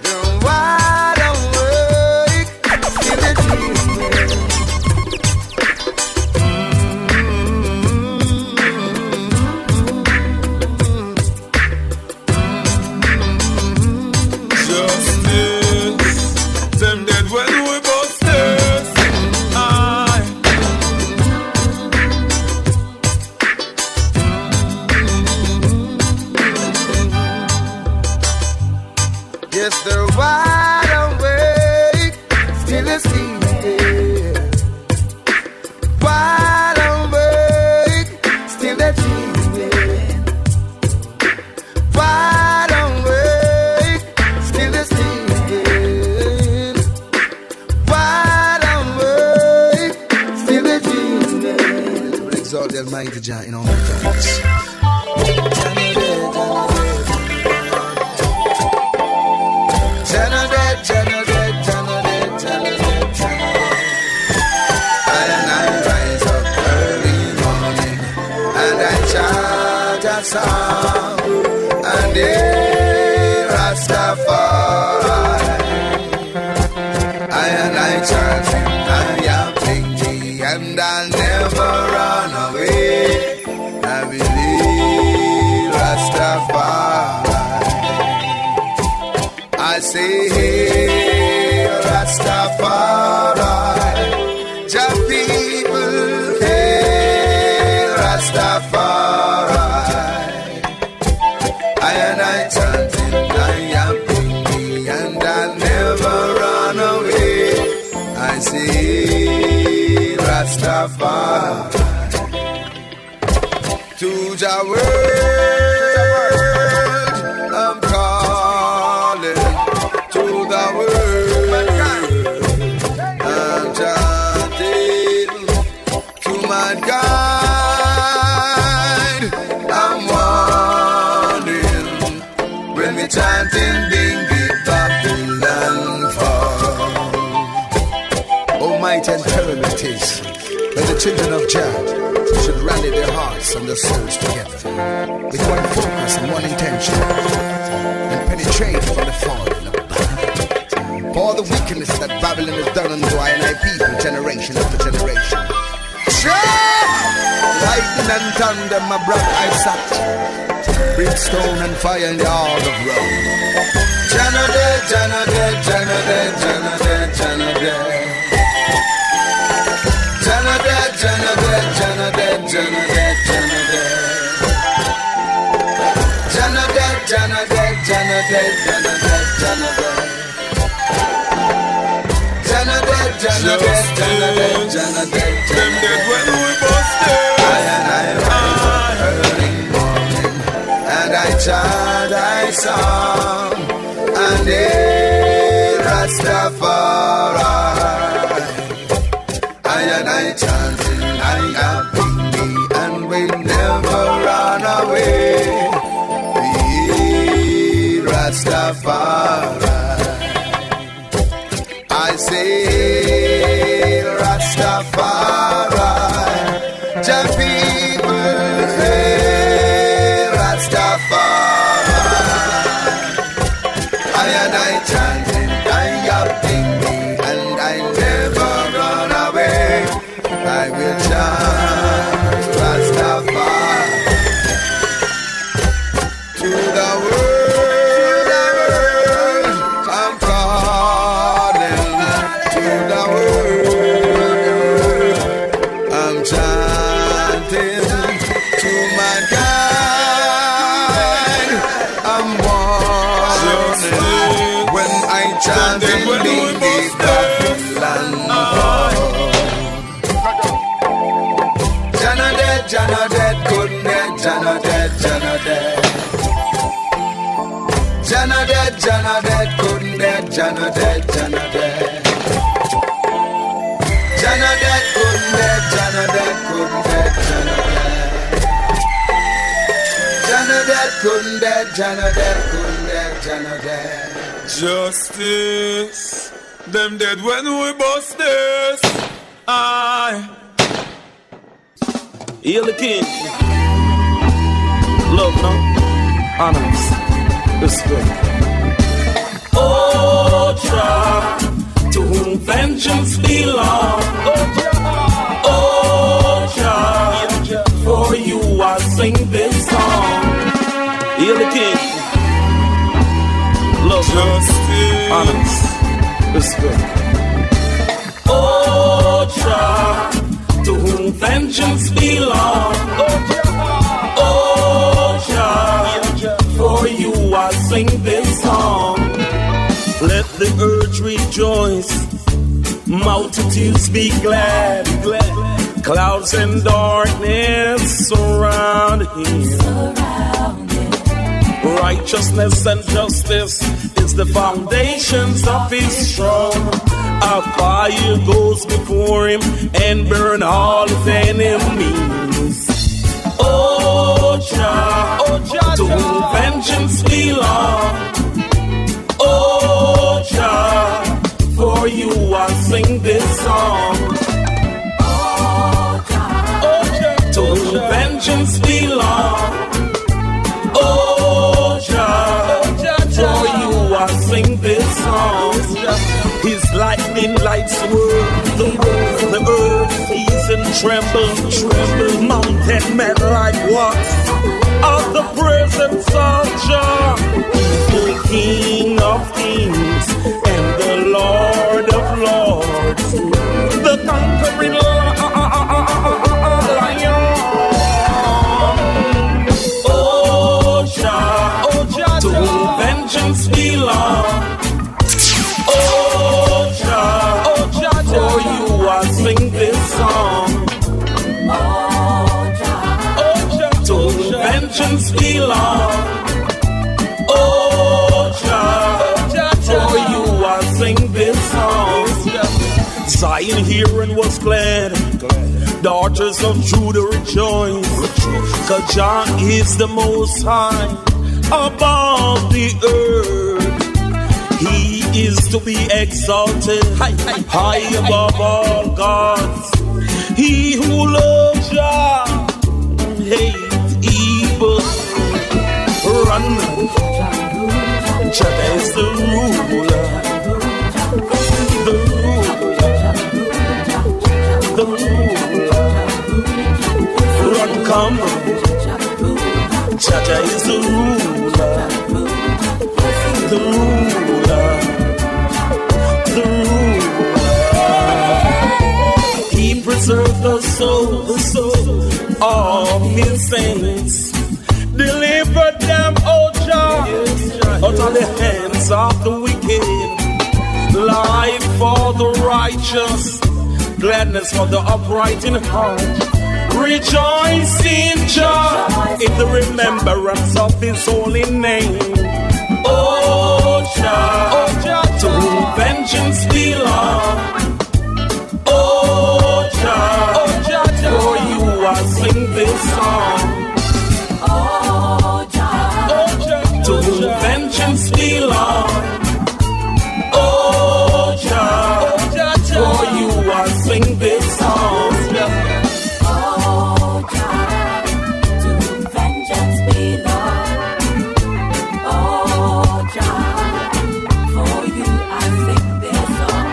They're wide awake, still dreaming. Yes, they're wide awake, still asleep. about the Almighty Jah in all my thoughts. Song and Rastafari, I chanting, I am thinking, and I'll never run away. I believe Rastafari. I say, hey, Rastafari, Jah people, hey, Rastafari. And I chanting, I am thinking, and I'll never run away. I say, Rastafari, to the world, I'm calling, to the world, I'm chanting, to my God, I'm chanting, ding, ding, Babylon fall. Oh, mighty and terrible it is when the children of Jah should rally their hearts and their souls together with one focus and one intention, and penetrate from the fallen of Babylon. For all the wickedness that Babylon has done unto I and I people, generation after generation. Lightning and thunder, my brother, I sat. Brimstone and fire in the heart of Rome. Janade, Janade, Janade, Janade, Janade. Janade, Janade, Janade, Janade, Janade. Janade, Janade, Janade, Janade, Janade. Janade, Janade, Janade, Janade. Them dead when we busted. I chant, I song, and Rastafari. I chanting, I am thinking, and we'll never run away. We Rastafari. I say Rastafari, Jah people say Rastafari. I chanting, I am thinking, and I never run away. I will chant Rastafari to the world, I'm calling to the world, I'm chanting to my God, I'm warning when I chant in the Babylon. Janadet, couldn't get Janadet. Janadet, couldn't get Janadet. Janadet, couldn't get Janadet, couldn't get Janadet, couldn't get Janadet. Justice, them dead when we bust this. Heal the king. Love, no? Honors. Respect. Oh, Jah, to whom vengeance belongs. Oh, Jah, for you I sing this song. Heal the king. Love, justice, honors. Respect. Oh, Jah, to whom vengeance belongs. Oh, Jah, for you I sing this song. Let the earth rejoice, multitudes be glad. Clouds and darkness surround him. Righteousness and justice is the foundations of his throne. A fire goes before him and burn all his enemies. Oh Jah, to whom vengeance belong. Oh Jah, for you I sing this song. Oh Jah, to whom vengeance belong. Oh Jah, for you I sing this song. His lightning lights the world, the earth sees and tremble, mountain men like what? Of the presence of Jah, the King of kings and the Lord of lords, the conquering lion. Oh Jah, to whom vengeance belong. Oh Jah, for you I sing this song. Oh Jah, to whom vengeance belong. Oh Jah, for you I sing this song. Zion hearing was glad, daughters of Judah rejoice, 'cause Jah is the most high above the earth. He is to be exalted, high above all gods. He who loves Jah hates evil. Run, Jah is the ruler, the ruler. Run, come, Jah is the ruler, the ruler. He preserved the soul of his saints, delivered them, oh Jah, out of the hands of the wicked. Life for the righteous, gladness for the upright in heart. Rejoice in Jah, in the remembrance of his holy name. Oh Jah, to whom vengeance belong. Oh Jah, for you I sing this song. Oh Jah, to whom vengeance belong. Oh Jah, for you I sing this song. Oh Jah, to whom vengeance belong. Oh Jah, for you I sing this song.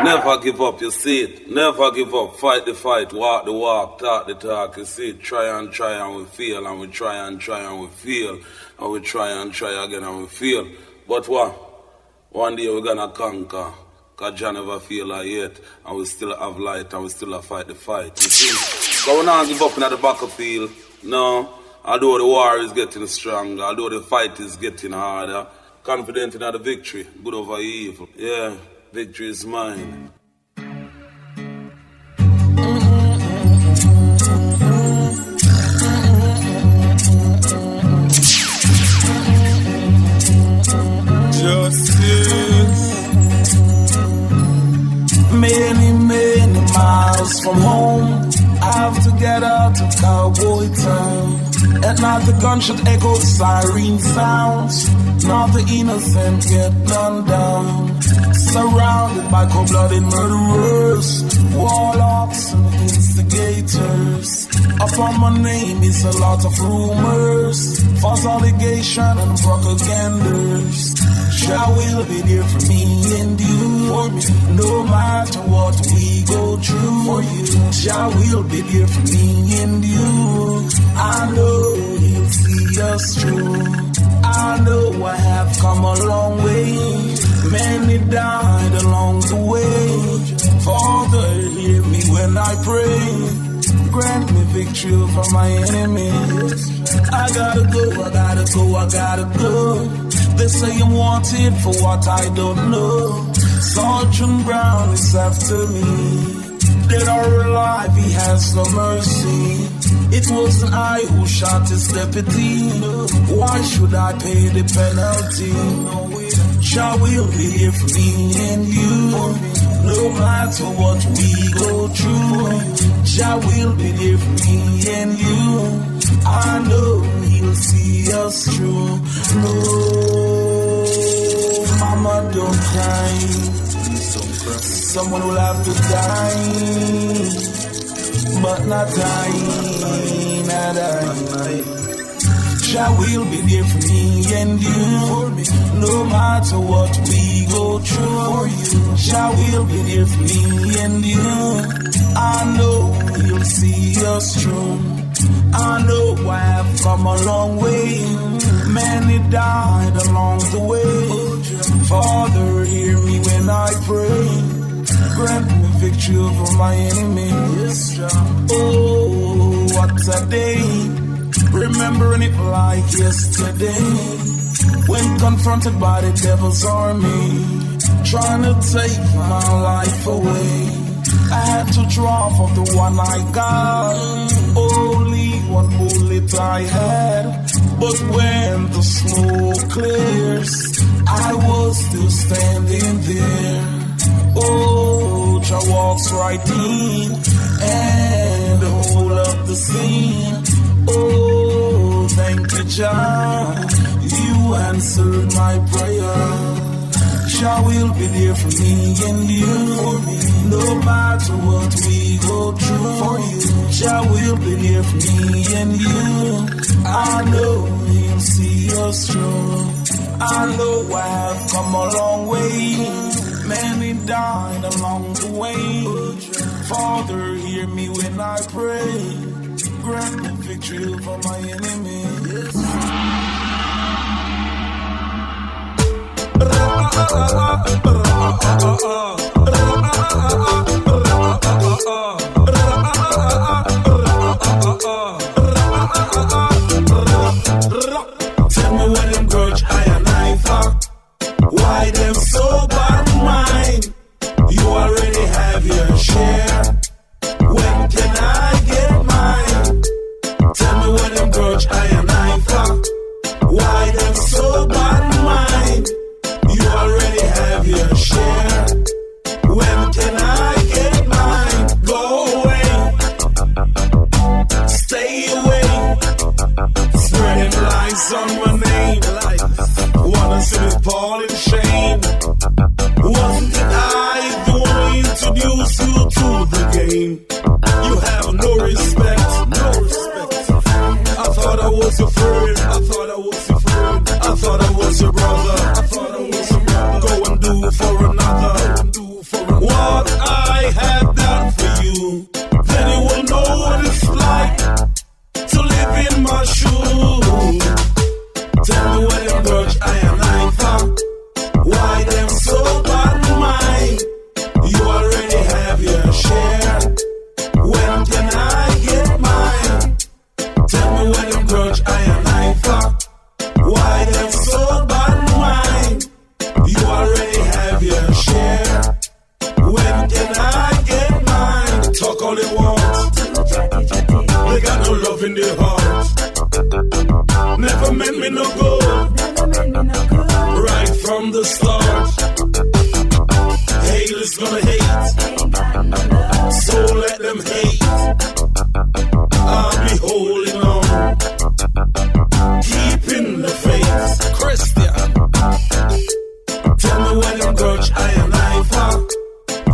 Never give up, you see it. Never give up. Fight the fight, walk the walk, talk the talk, you see it. Try and we fail, and we try and we fail, and we try again and we fail. But what? One day we're gonna conquer. Cause Jah never fail yet, and we still have light, and we still fight the fight. You see? So we're not give up in the battlefield. No. Although the war is getting stronger, although the fight is getting harder, confident in the victory, good over evil. Yeah, victory is mine. Justice. Many miles from home, I have to get out of cowboy town. At night the gunshot echo, the siren sounds. Not the innocent get gunned down. Surrounded by cold-blooded murderers, warlocks and instigators. Upon my name is a lot of rumors, false allegation and propagandas. Jah will be there for me and you, for me, no matter what we go through. For you, Jah will be there for me and you. I know He'll see us through. I know I have come a long way. Many died along the way. Father, hear me when I pray. Grant me victory over my enemies. I gotta go. They say I'm wanted for what I don't know. Sergeant Brown is after me. Dead or alive, he has no mercy. It wasn't I who shot his deputy. Why should I pay the penalty? Jah will be here for me and you. No matter what we go through, Jah will be there for me and you. I know He'll see us through. No, Mama, don't cry. Someone will have to die, but not die, not die. Jah will be there for me and you. No matter what we go through, Jah will be there for me and you. I know He'll see us through. I know I have come a long way. Many died along the way. Father, hear me when I pray. Grant me victory over my enemies. Oh, what a day. Remembering it like yesterday. When confronted by the devil's army, trying to take my life away, I had to draw from the one I got. Only one bullet I had, but when the smoke clears, I was still standing there. Oh, Jah walks right in and hold up the scene. Oh, thank you, Jah, you answered my prayer. Jah will be there for me and you. No matter what we go through, Jah will be there for me and you. I know He'll see us through. I know I have come a long way. Many died along the way. Father, hear me when I pray. Grant me victory over my enemies. Tell me what them grudge I and I for. Why them so bad mind? You already have your share. When can I get mine? Tell me what them grudge I and I for. Why them so bad mind? You already have your share. When can I get mine? Go away. Stay away. Spreading lies on my name. Wanna see me fall in shame. Wasn't it I the one who introduced you to the game? You have no respect, no respect. I thought I was your friend. I thought I was your friend. I thought I was your brother. I thought I was your brother. Go and do for another. What I have done for you, then you will know what it's like to live in my shoes. Tell me what them grudge I am lying for. Why them so bad mind? You already have your share. When can I get mine? Tell me what them grudge I am lying for. Why them so bad mind? You already have your share. When can I get mine? Talk all they want. They got no love in their heart. Never meant me no good. Right from the start. Haters gonna hate. So let them hate. I'll be holding on. Keeping the faith. Christian. Tell me when them grudge I am lying for.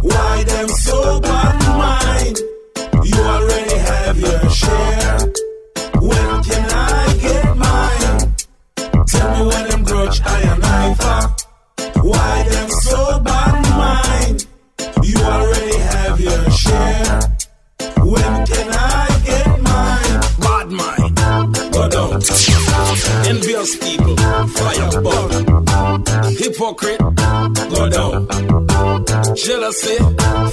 Why them so bad mind? You already have your share. When can I get mine? Tell me when them grudge I am lying for. Why them so bad mind? You already have your share. When can I get mine? Bad mind, go down. Envious people, fire burn. Hypocrite, go down. Jealousy,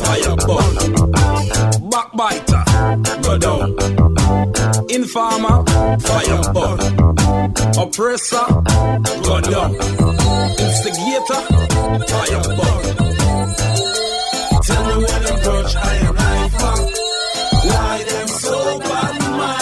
fire burn. Backbiter, go down. Informer, fire burn. Oppressor, go down. Instigator, fire burn. Tell me what them grudge I am lying for. Why them so bad mind?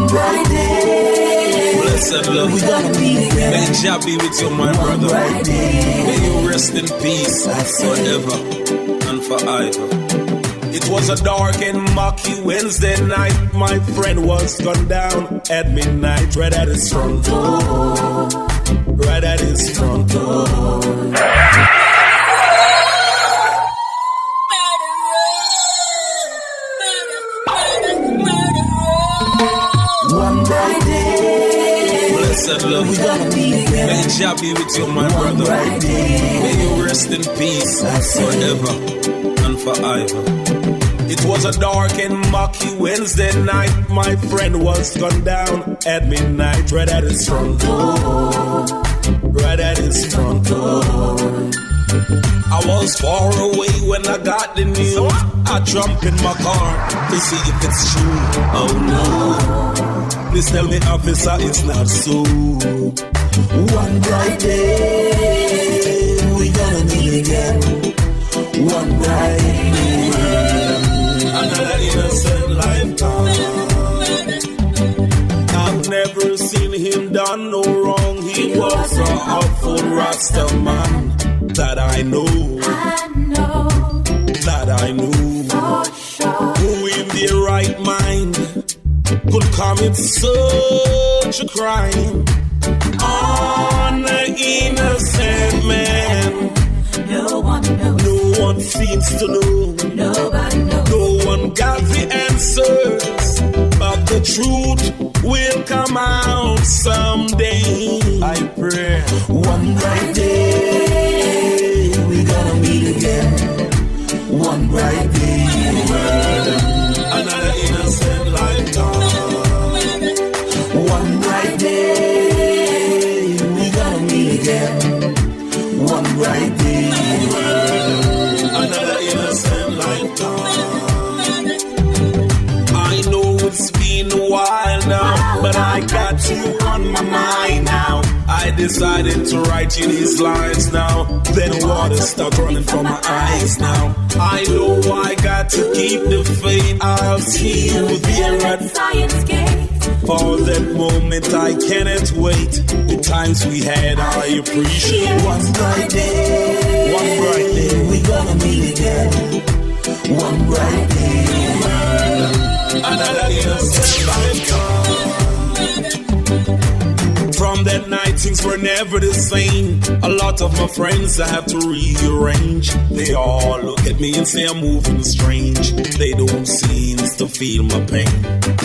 bright day. Blessed love. We gonna meet again. May Jah be with you, my brother. May you rest in peace forever and forever. It was a dark and murky Wednesday night. My friend was gone down at midnight, right at his front door. Right at his front door. One bright day. Blessed love. We gonna meet again. May Jah be with you, my brother. May you rest in peace forever and forever. It was a dark and murky Wednesday night. My friend was gone down at midnight, right at his front door. Right at his front door. I was far away when I got the news. I jumped in my car to see if it's true. Oh no, please tell me, officer, it's not so. One bright day, we gonna meet again. One bright day. Another innocent lifetime. I've never seen him done no wrong. He was a awful Rasta man. That I know. That I know. Who in their right mind could commit such a crime on an innocent man? No one knows. No one seems to know. Nobody knows. No one got the answers, but the truth will come out someday. I pray one bright day we gonna meet again. One bright day, another innocent lifetime. One bright day we gonna meet again. One bright day, another innocent lifetime. I know it's been a while now, but I got you on my mind now. I decided to write you these lines now. Then water start running from my eyes now. I know I got to keep the faith. I'll see you there at Science Gate. For that moment I cannot wait. The times we had I appreciate. One bright day we gonna meet again. One bright day, another innocent lifetime. From that night things were never the same. A lot of my friends I have to rearrange. They all look at me and say I'm moving strange. They don't seem to feel my pain.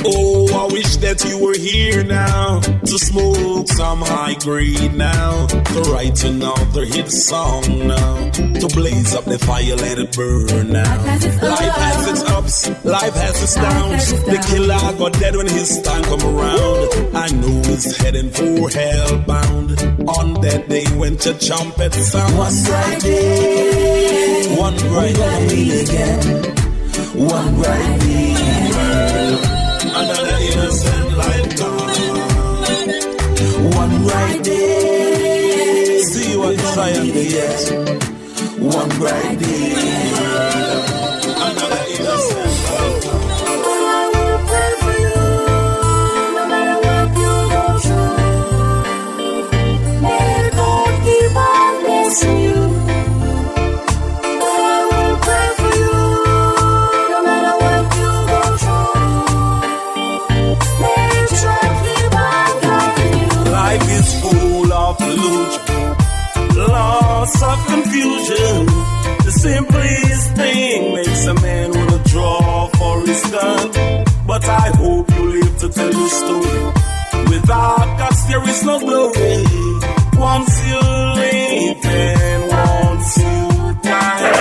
Oh, I wish that you were here now to smoke some high grade now, to write another hit song now, to blaze up the fire, let it burn now. Life has its ups, life has its downs. The killer got dead when his time come around. I know he's heading for hellbound. On that day when your trumpet sounds. One bright day, one bright day, meet again. One bright day, another innocent lifetime. One bright day, see you on Zion. One bright day, another innocent lifetime. I will pray for you, no matter what you go through. May God keep on blessing you. Life is full of illusion, lots of confusion. The simplest thing makes a man wanna draw for his gun. But I hope you live to tell your story. Without God there is no glory. Once you live and once you die.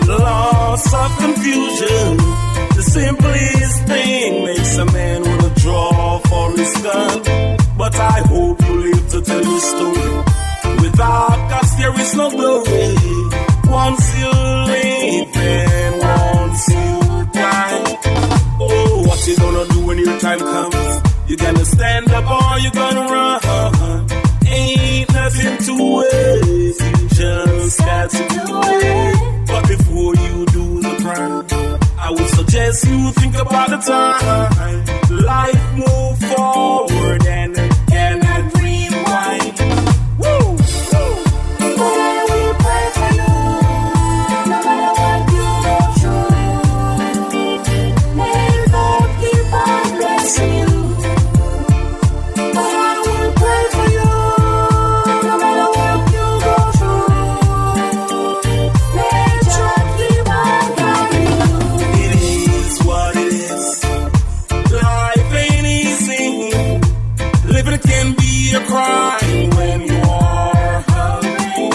Lots of confusion. The simplest thing makes a man wanna draw for his gun. But I hope you live to tell your story. the dark, cause there is no glory. Once you live and once you die. Oh, what you gonna do when your time comes? You gonna stand up or you gonna run? Ain't nothing to it, you just got to do it. But before you do the crime, I would suggest you think about the time. Life move forward and it cannot rewind. Woo! But I will pray for you, no matter what you go through. May God keep on blessing you. But I will pray for you, no matter what you go through. May God keep on guiding you. It is what it is. Life ain't easy. Living can be a crime when you are hungry.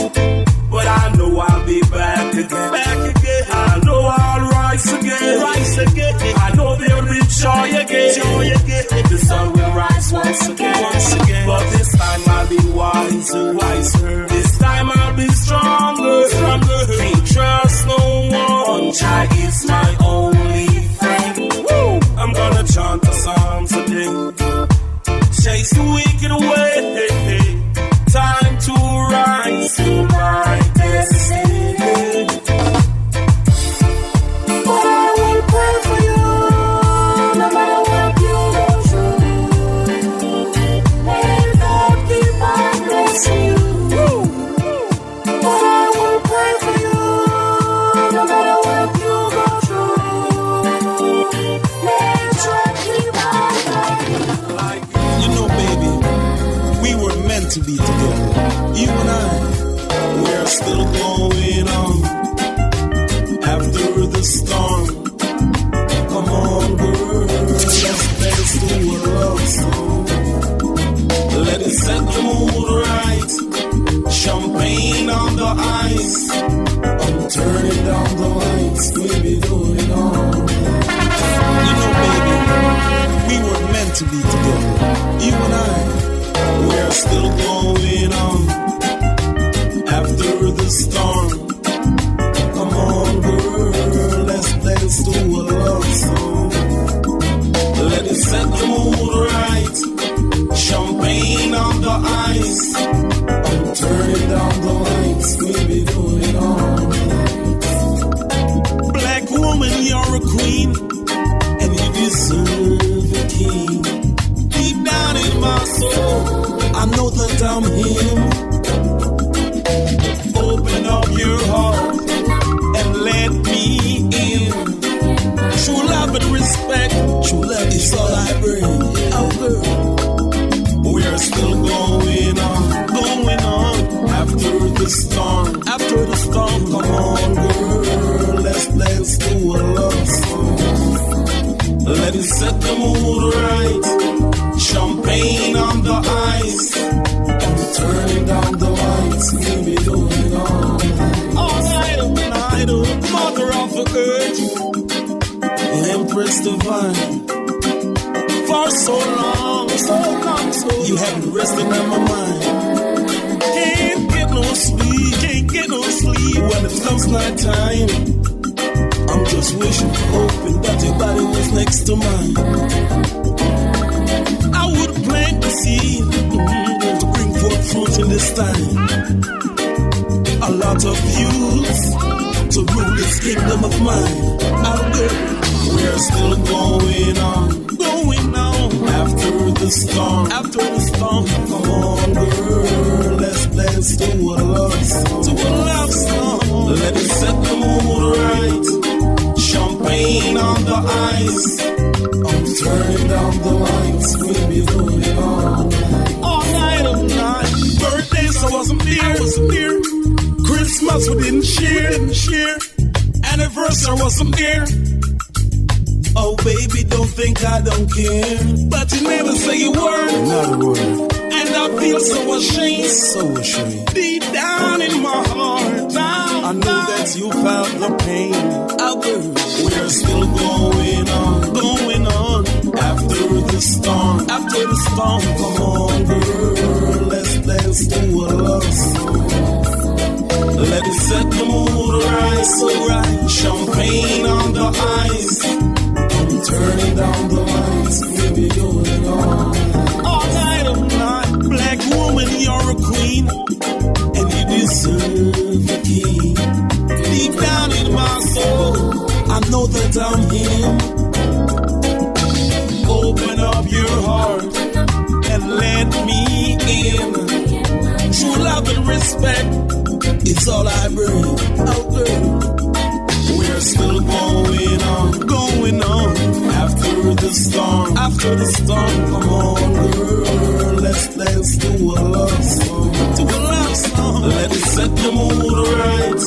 But I know I'll be back again. I know I'll rise again. I know there'll be joy again. The sun will rise once again. But this time I'll be wiser. This time I'll be stronger. Can't trust no one. Jah is my only friend. Woo! I'm gonna chant the psalms today. Chase the wicked away. Time to rise to my destiny. But I will pray for you, no matter what you go through. May God keep on blessing you. But I will pray for you, no matter what you go through. May God keep on guiding you. You know, baby, we were meant to be together. You and I, we're still going on after the storm. Come on, girl, let's dance to a love song. Let it set the mood right. Champagne on the ice. I'm turning down the lights. We be doing all right. You know, baby, we were meant to be together. You and I, we're still going on after the storm. Come on, girl, let's dance to a love song. Let it set the mood right. Champagne on the ice. I'm turning down the lights. We be doing all right. Black woman, you're a queen, and you deserve a king. Deep down in my soul, I know that I'm him. Open up your heart and let me in. True love and respect, true love is all I bring. Oh girl, we're still going on after the storm. After the storm, come on girl, let's dance to a love song. Let it set the mood right. Champagne on the ice. I'm turning down the lights. We be doing all night. Mother of the earth, Empress divine. For so long, you haven't rested on my mind. Can't get no sleep when it comes night time. I'm just wishing, hoping that your body was next to mine. I would plant the seed to bring forth fruit in this time. A lot of youths to rule this kingdom of mine. We're still going on after the storm. Come on, girl, let's dance to a love song. Let it set the mood right. Champagne on the ice. I'm turning down the lights. We'll be doing all night. Birthdays I wasn't there. Christmas we didn't share. Anniversary wasn't there. Oh baby, don't think I don't care. But you never say a word. Not a word. And I feel so ashamed. Deep down in my heart, I know that you felt the pain. We're still going on after the storm. Come on, girl, let's dance to a love song. Let it set the mood right, so right. Champagne on the ice. I'm turning down the lights, baby, going on. All night of night, black woman, you're a queen, and you deserve the king. Deep down in my soul, I know that I'm him. Open up your heart and let me in. True love and respect, it's all I bring. We're still going on. After the storm, come on, girl, let's dance to a love song. Let it set the mood right.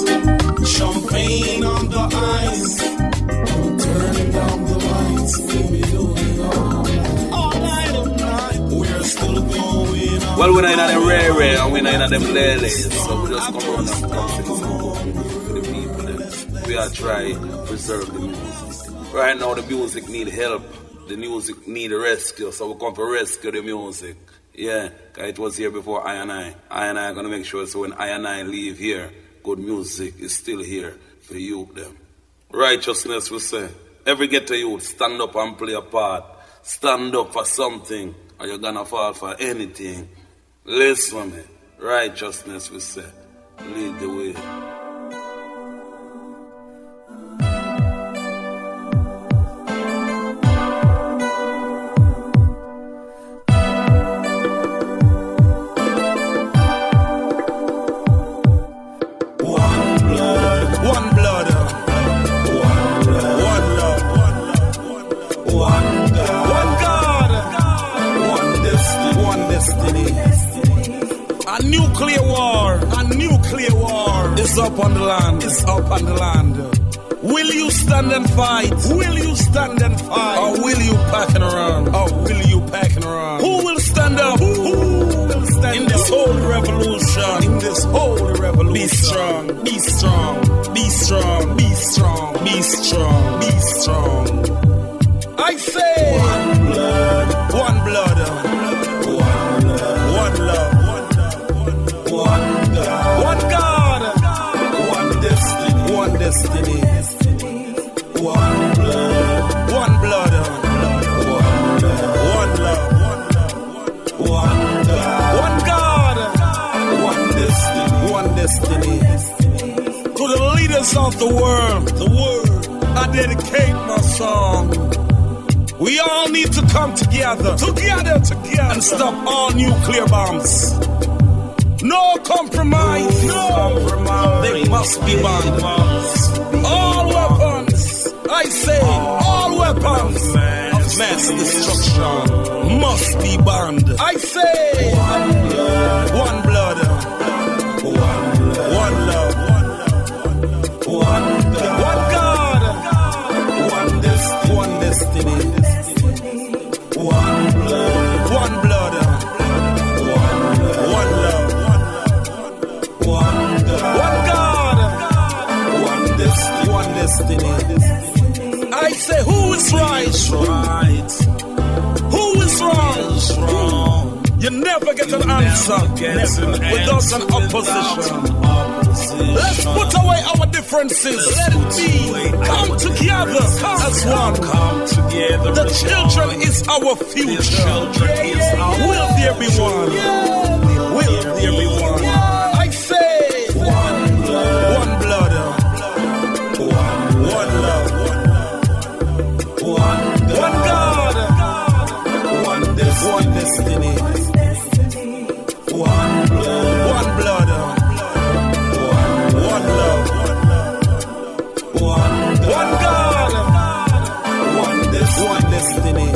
Champagne on the ice. I'm turning down the lights, baby, going on. All night of night, we're still going on. Well, we're not in them rare and we're not in them ladies, so we just come on and come to the people. We are trying to preserve the music. Right now, the music need help. The music need a rescue, so we come to rescue the music. Yeah, because it was here before I and I. I and I are going to make sure so when I and I leave here, good music is still here for you, them. Righteousness, we say. Every ghetto youth, stand up and play a part. Stand up for something, or you're going to fall for anything. Listen to me. Righteousness, we say. Lead the way. Up on the land, it's up on the land. Will you stand and fight? Will you stand and fight? Or will you packing around? Who will stand up? Who will stand in this holy revolution? Be strong, be strong, be strong, be strong, be strong, be strong. I say one blood, one blood, one love, one God, one God. One destiny, one blood, one blood, one love, one God, one destiny. To the leaders of the world, I dedicate my song. We all need to come together, and stop all nuclear bombs. No compromise, they must be banned. All weapons, I say, all weapons of mass destruction must be banned. I say, one blood, one love, one God, one destiny, one blood, one blood, one love. One God, one destiny. I say, who is right? Who is wrong? You never get an answer without an opposition. Let's put away our differences. Let it be. Come together as one. The children is our future. Will there be one? Will there be one? I say, one blood, one love, one God, one destiny, one blood, one love, one God, one destiny.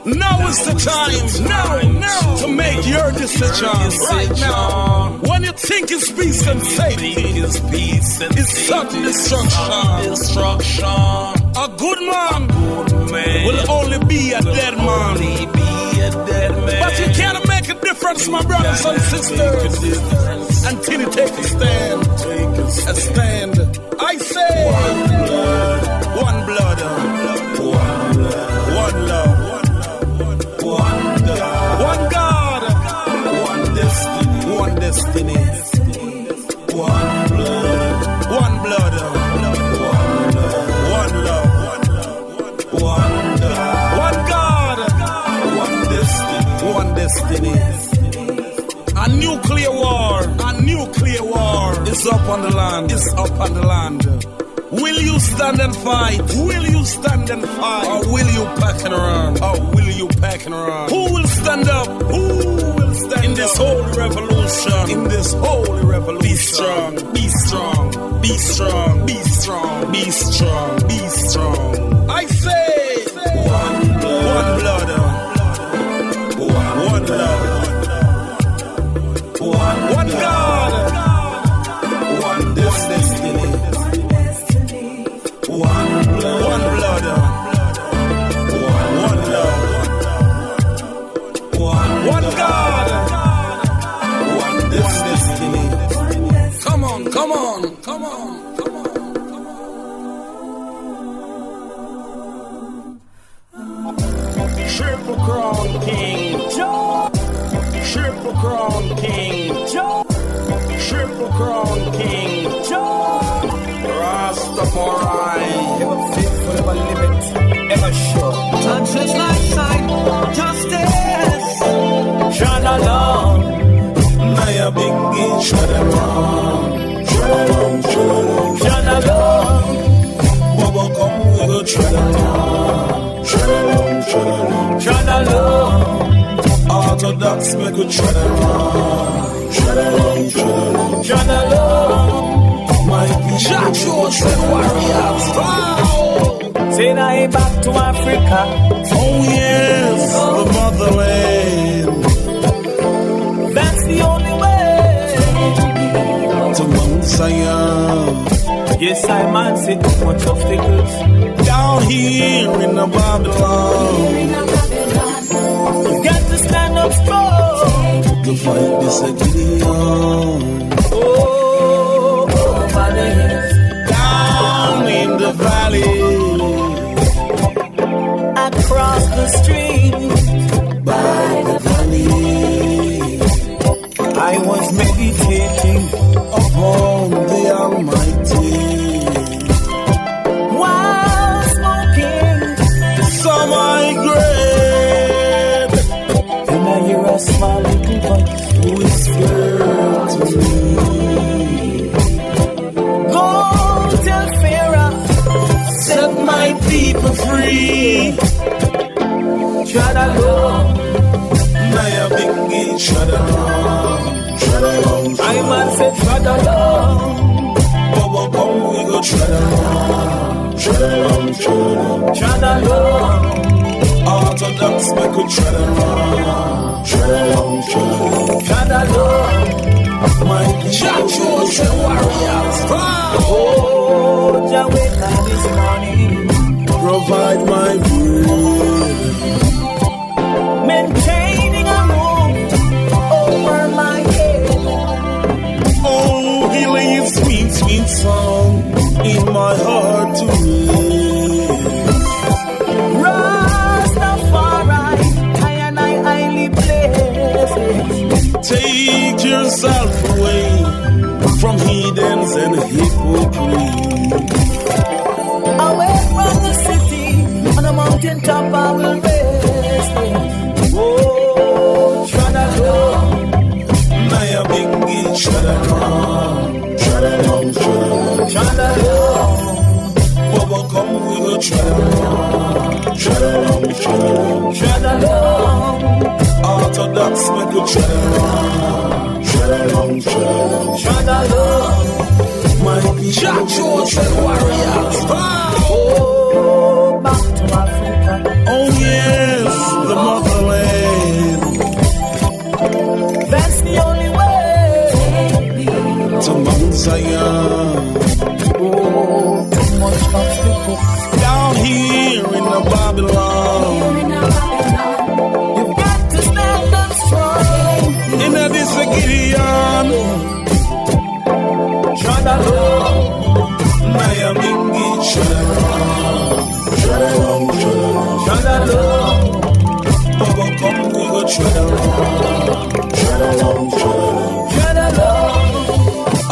Now is the time, now to make your decisions. Right now, when you think it's peace and safety, it's sudden destruction. A good man will only be a dead man. But you can't make a difference, my brothers and sisters, until you take a stand. I say, one blood, one love, one God, It's up on the land. It's up on the land. Will you stand and fight? Will you stand and fight? Or will you pack and run? Or will you pack and run? Who will stand up? Who will stand in this holy revolution? In this holy revolution. Be strong, be strong, be strong, be strong, be strong, be strong. I say, one blood, one love, one God, one destiny. One blood, one love, one God, one destiny. Come on, come on, come on, come on, come on. Triple Crown King, Triple Crown King, Triple Crown King, Rastafari, ever faithful, ever limit, ever sure. Touches like sight, justice. Shine along, Naya Bingi, shine along, shine along, shine along, shine along. Bubba come, we go shine along, shine along, shine along, shine along. Orthodox, make we shine along, shine along, shine along, shine along. My Chachos and warriors. Wow. Say now he back to Africa. Oh yes, the motherland. That's the only way to Mount Zion. Yes, I man see too much obstacles down here in the Babylon. You got to stand up strong to fight this Gideon. Down in the valley, across the stream, by the valley, I was meditating upon the Almighty while smoking some high grade. And I hear a small little voice whisper to me. Set my people free. Shadalong, Naya Bingi, Shadalong, Shadalong. I man said Shadalong. Bubba come, we go Shadalong, Shadalong, Shadalong, Shadalong. Orthodox, make it Shadalong, Shadalong, Shadalong, Shadalong. My Chachos and warriors. Oh, Jaweka this morning. Provide my bread. Maintaining a roof over my head. Oh, he lays sweet, sweet song in my heart to live. Rastafari, I and I highly blessed. Take yourself away from heathens and hypocrites. Away from the city, on a mountain top I will rest. Oh, Shadalong, Naya Bingi, Shadalong, Shadalong, Shadalong, Shadalong. Bubba come, we go Shadalong, Shadalong, Shadalong, Shadalong. Orthodox, make it Shadalong, Shadalong, Shadalong, Shadalong. My Chachos and warriors. Oh, back to Africa. Oh yes, the motherland. That's the only way to Mount Zion. Oh, too much obstacles down here in the Babylon. You've got to stand up strong in this Gideon. Shadalong, Naya Bingi, Shadalong, Shadalong, Shadalong, Shadalong. Bubba come, we go Shadalong, Shadalong, Shadalong, Shadalong.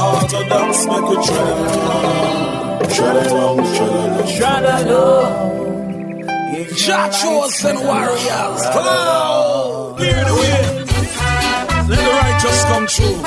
Orthodox, make it Shadalong, Shadalong, Shadalong, Shadalong. Chachos and warriors. Oh, clear the way. Let the righteous come true.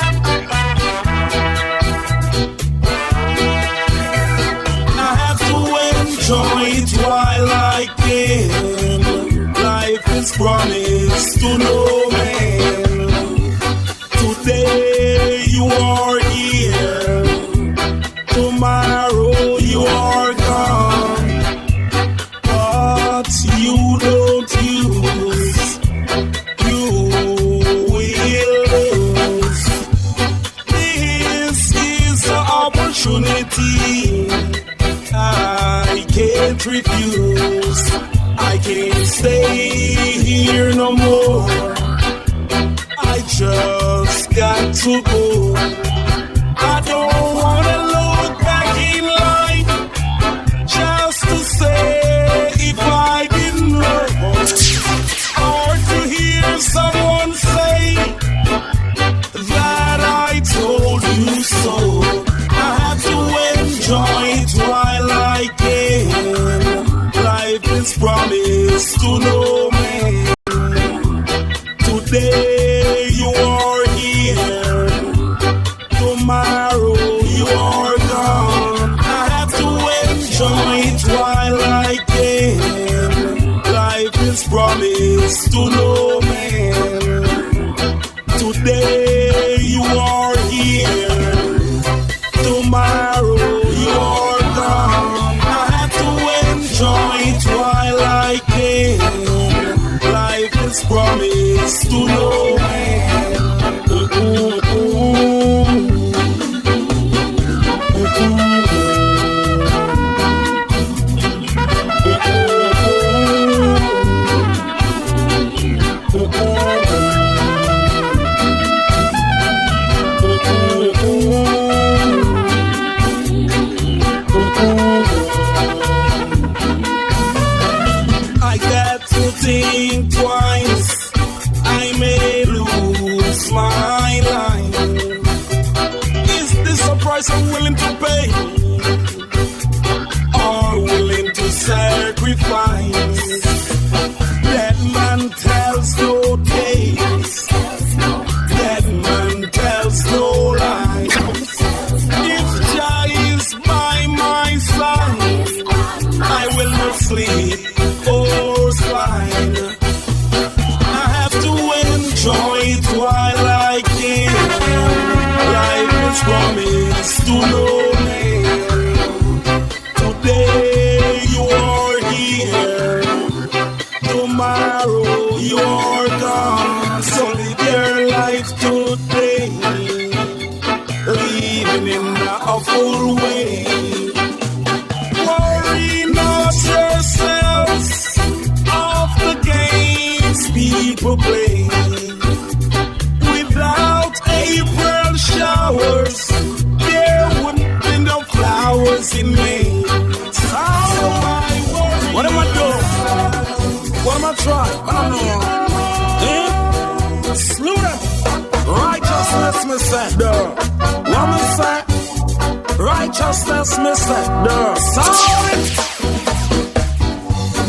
opportunity I can't refuse. I can't stay here no more. I just got to go. I don't wanna look back in life just to say if I didn't know, or to hear someone say that I told you so. I have to enjoy it while I can. Life is promised to no man. Today you are here, tomorrow you are gone. I have to enjoy it while I can. Life is promised to no man. Today you are here, tomorrow you are gone. I have to enjoy it while I can. Life is promised to no man. I got to think twice. I may lose my life. Is this a price I'm willing to pay, or willing to sacrifice? That man tells no tales. That man tells no lies. If Jah is by my side, I will not sleep or slide. I have to enjoy it while I can. Life is promised to no man. Today you are here, tomorrow you are gone. So live your life today, living in a full way. Worry not yourselves of the games people play. Without April showers, there wouldn't be no flowers in May. So I worry. What am I doing? What am I trying? I don't know. Slew them. Righteousness, me say. What me say? Righteousness, me say. Sorry.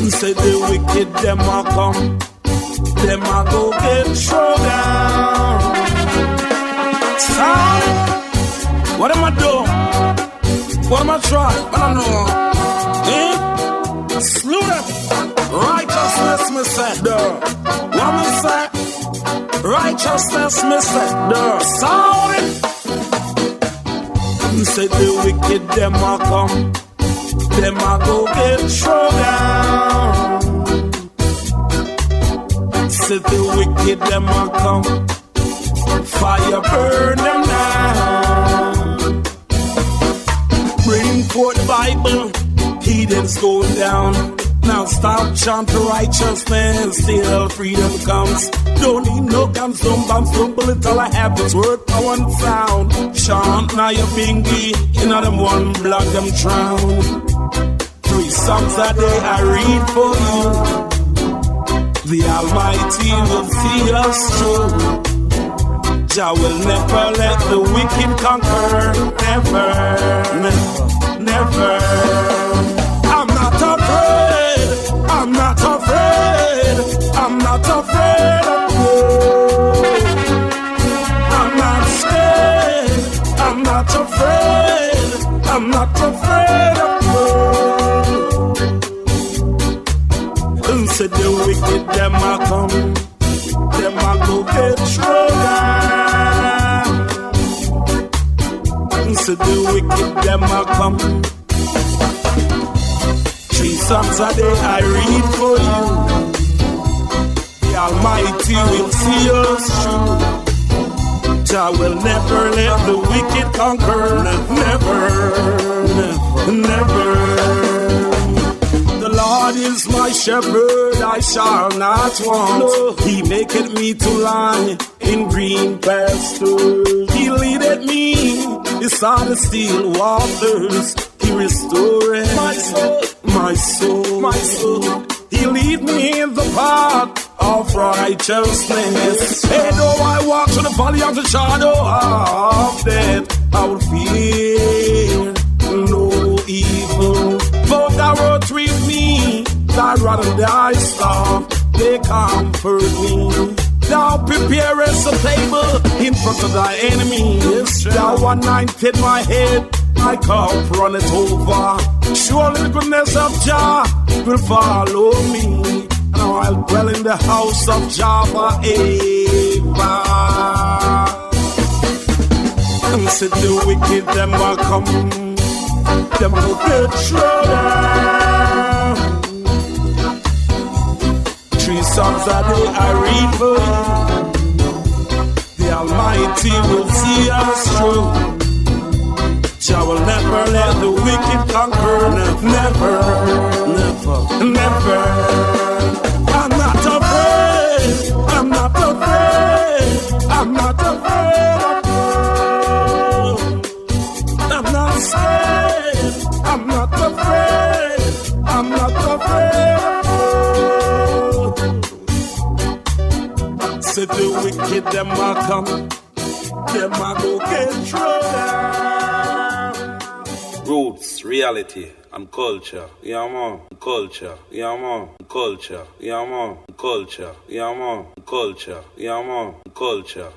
Say the wicked, them a come, them a go get thrown down. Sorry. What am I doing? What am I trying? I don't know. Slew them. Righteousness, me say. What me say? Righteousness, me say. Sorry. Say the wicked, them a come, them a go get thrown down. Say the wicked, them a come, fire burn them down. Bring forth Bible, heathens go down. Now stop chanting righteousness till freedom comes. Don't need no guns, don't bombs, don't bullet. All I have is word, power and sound. Chant now your bingy, in them one block them drown. 3 songs a day I read for you. The Almighty will see us through. Jah will never let the wicked conquer. Never, never, never. I'm not afraid. I'm not afraid. I'm not afraid of you. I'm not scared. I'm not afraid. I'm not afraid of you. And say the wicked, them a come, them a go get thrown down. And say the wicked, them a come. 3 songs a day I read for you. The Almighty will see us through. Jah will never let the wicked conquer. Never, never, never. The Lord is my shepherd, I shall not want. He maketh me to lie in green pastures. He leadeth me beside the still waters. He restoreth my soul, my soul, my soul. He lead me in the path of righteousness. And though I walk through the valley of the shadow of death, I will fear no evil. For thou art with me, thy rod and thy staff, they comfort me. Thou preparest a table in front of thy enemies. Thou anointed my head, my cup runneth over. Surely the goodness of Jah will follow me, and I'll dwell in the house of Jah forever. And said the wicked them will come, them will get trodden. 3 songs a day I read for you. The Almighty will see us through. Jah will never let the wicked conquer. Never, never, never. I'm not afraid. I'm not afraid. I'm not afraid of you. I'm not scared. I'm not afraid. I'm not afraid of you. Said the wicked them will come. Them will go get thrown. Roots, reality, and culture. Yeah, man. Culture. Yeah, man. Culture. Yeah, man. Culture. Yeah, man. Culture. Yeah, man. Culture.